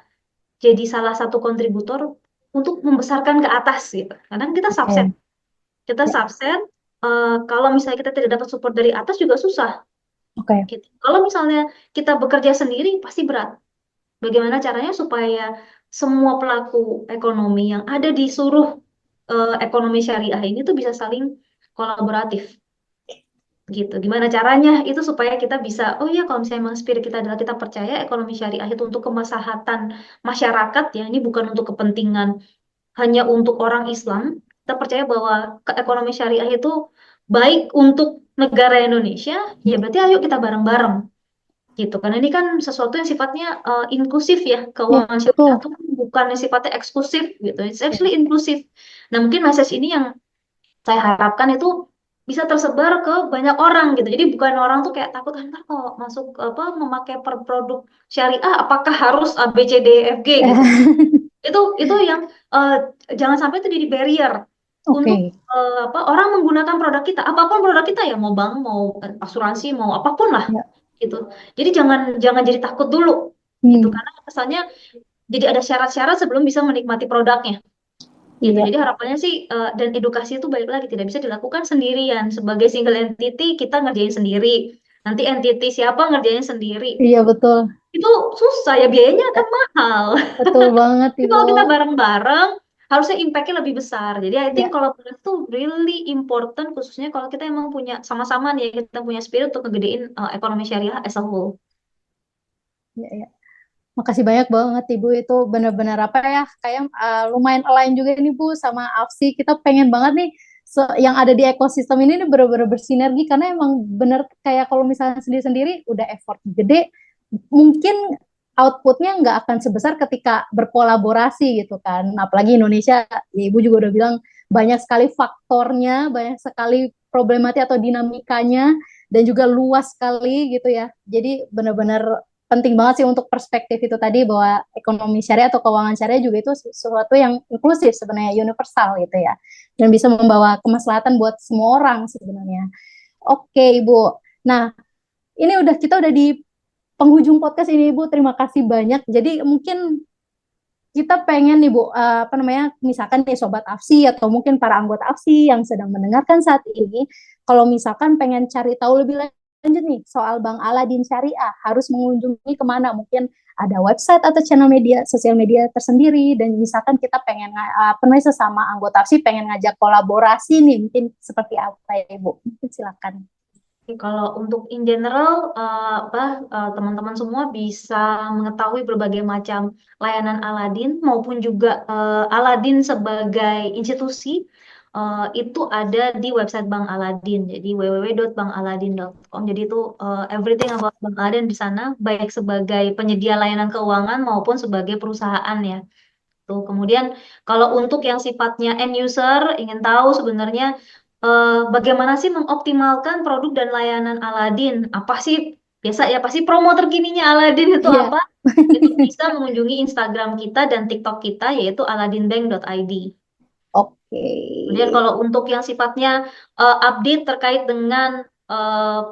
S2: jadi salah satu kontributor untuk membesarkan ke atas gitu. Karena kan
S1: Oke.
S2: kita
S1: Ya.
S2: subset. Kalau misalnya kita tidak dapat support dari atas juga susah.
S1: Oke.
S2: Gitu. Kalau misalnya kita bekerja sendiri pasti berat. Bagaimana caranya supaya semua pelaku ekonomi yang ada di seluruh ekonomi syariah ini tuh bisa saling kolaboratif gitu. Gimana caranya itu supaya kita bisa, oh ya kalau misalnya memang spirit kita adalah kita percaya ekonomi syariah itu untuk kemaslahatan masyarakat ya, ini bukan untuk kepentingan hanya untuk orang Islam. Kita percaya bahwa ke ekonomi syariah itu baik untuk negara Indonesia, ya berarti ayo kita bareng-bareng gitu. Karena ini kan sesuatu yang sifatnya inklusif ya,
S1: Ya,
S2: keuangan syariah
S1: betul.
S2: itu bukan yang sifatnya eksklusif gitu. It's
S1: Ya.
S2: actually inklusif. Nah, mungkin message ini yang saya harapkan itu bisa tersebar ke banyak orang gitu. Jadi bukan orang tuh kayak takut, "Ah, ntar kalau masuk apa memakai produk syariah apakah harus A B C D E F G gitu." Itu yang eh, jangan sampai itu jadi barrier untuk
S1: Oke.
S2: apa orang menggunakan produk kita, apapun produk kita ya, mau bank, mau asuransi, mau apapun lah
S1: Ya.
S2: gitu. Jadi jangan jangan jadi takut dulu gitu
S1: Hmm.
S2: karena kesannya jadi ada syarat-syarat sebelum bisa menikmati produknya gitu.
S1: Iya.
S2: Jadi harapannya sih dan edukasi itu balik lagi tidak bisa dilakukan sendirian. Sebagai single entity kita ngerjain sendiri. Nanti entity siapa ngerjain sendiri.
S1: Iya, betul.
S2: Itu susah ya, biayanya akan
S1: Ya,
S2: mahal.
S1: betul banget
S2: Tapi
S1: Ibu.
S2: kalau kita bareng-bareng harusnya impact-nya lebih besar. Jadi I think
S1: Ya.
S2: collaboration itu really important khususnya kalau kita emang punya sama-sama nih ya, kita punya spirit untuk ngegedein ekonomi syariah as a whole.
S1: Ya, ya. Makasih banyak banget Ibu, itu benar-benar apa ya, kayak lumayan align juga nih Bu sama AFSI. Kita pengen banget nih yang ada di ekosistem ini nih benar-benar bersinergi, karena emang bener kayak kalau misalnya sendiri-sendiri udah effort gede, mungkin outputnya nggak akan sebesar ketika berkolaborasi gitu kan. Apalagi Indonesia, ya Ibu juga udah bilang banyak sekali faktornya, banyak sekali problematik atau dinamikanya, dan juga luas sekali gitu ya. Jadi benar-benar penting banget sih untuk perspektif itu tadi, bahwa ekonomi syariah atau keuangan syariah juga itu sesuatu yang inklusif sebenarnya, universal gitu ya, dan bisa membawa kemaslahatan buat semua orang sebenarnya. Oke Ibu, nah ini kita udah di penghujung podcast ini Ibu, terima kasih banyak. Jadi mungkin kita pengen nih Bu, apa namanya, misalkan nih Sobat AFSI atau mungkin para anggota AFSI yang sedang mendengarkan saat ini, kalau misalkan pengen cari tahu lebih lanjut nih soal Bang Aladin Syariah, harus mengunjungi kemana? Mungkin ada website atau channel media, sosial media tersendiri, dan misalkan kita pengen, apa namanya, sesama anggota AFSI pengen ngajak kolaborasi nih, mungkin seperti apa ya Ibu? Mungkin silakan.
S2: Oke, kalau untuk in general, teman-teman semua bisa mengetahui berbagai macam layanan Aladin maupun juga Aladin sebagai institusi. itu ada di website Bank Aladin. Jadi www.bankaladin.com. Jadi itu everything about Bank Aladin di sana, baik sebagai penyedia layanan keuangan maupun sebagai perusahaan ya. Tuh. Kemudian kalau untuk yang sifatnya end user ingin tahu sebenarnya bagaimana sih mengoptimalkan produk dan layanan Aladin? Apa sih biasa ya pasti promo terkininya Aladin itu
S1: Iya.
S2: apa? Itu bisa mengunjungi Instagram kita dan TikTok kita yaitu aladinbank.id.
S1: Oke.
S2: Kemudian kalau untuk yang sifatnya update terkait dengan eh,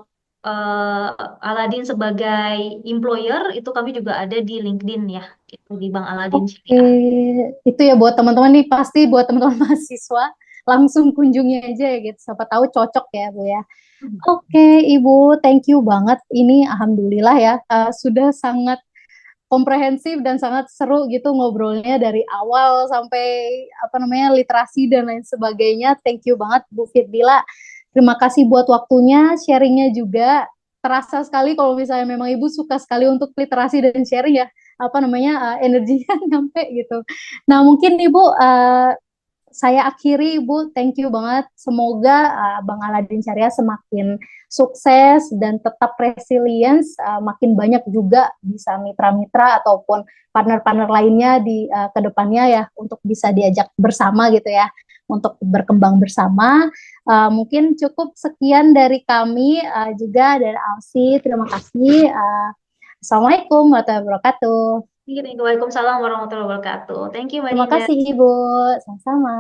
S2: Aladin sebagai employer itu kami juga ada di LinkedIn ya, gitu, di Bank Aladin
S1: Oke,
S2: Syariah.
S1: itu ya buat teman-teman nih, pasti buat teman-teman mahasiswa langsung kunjungi aja ya gitu. Siapa tahu cocok ya Bu ya. Oke Ibu, thank you banget. Ini alhamdulillah ya, sudah sangat komprehensif dan sangat seru gitu ngobrolnya dari awal sampai apa namanya literasi dan lain sebagainya. Thank you banget Bu Firdila. Terima kasih buat waktunya, sharingnya juga. Terasa sekali kalau misalnya memang Ibu suka sekali untuk literasi dan sharing ya, apa namanya energinya nyampe gitu. Nah mungkin Ibu saya akhiri Ibu, thank you banget. Semoga Bang Aladin Syariah semakin sukses dan tetap resilience, makin banyak juga bisa mitra-mitra ataupun partner-partner lainnya di kedepannya ya untuk bisa diajak bersama gitu ya untuk berkembang bersama. Mungkin cukup sekian dari kami juga dari Alsi. Terima kasih. Assalamualaikum warahmatullahi wabarakatuh.
S2: Waalaikumsalam warahmatullahi wabarakatuh. Thank you, Mbak
S1: Terima
S2: Dinda.
S1: kasih Ibu. Sama-sama.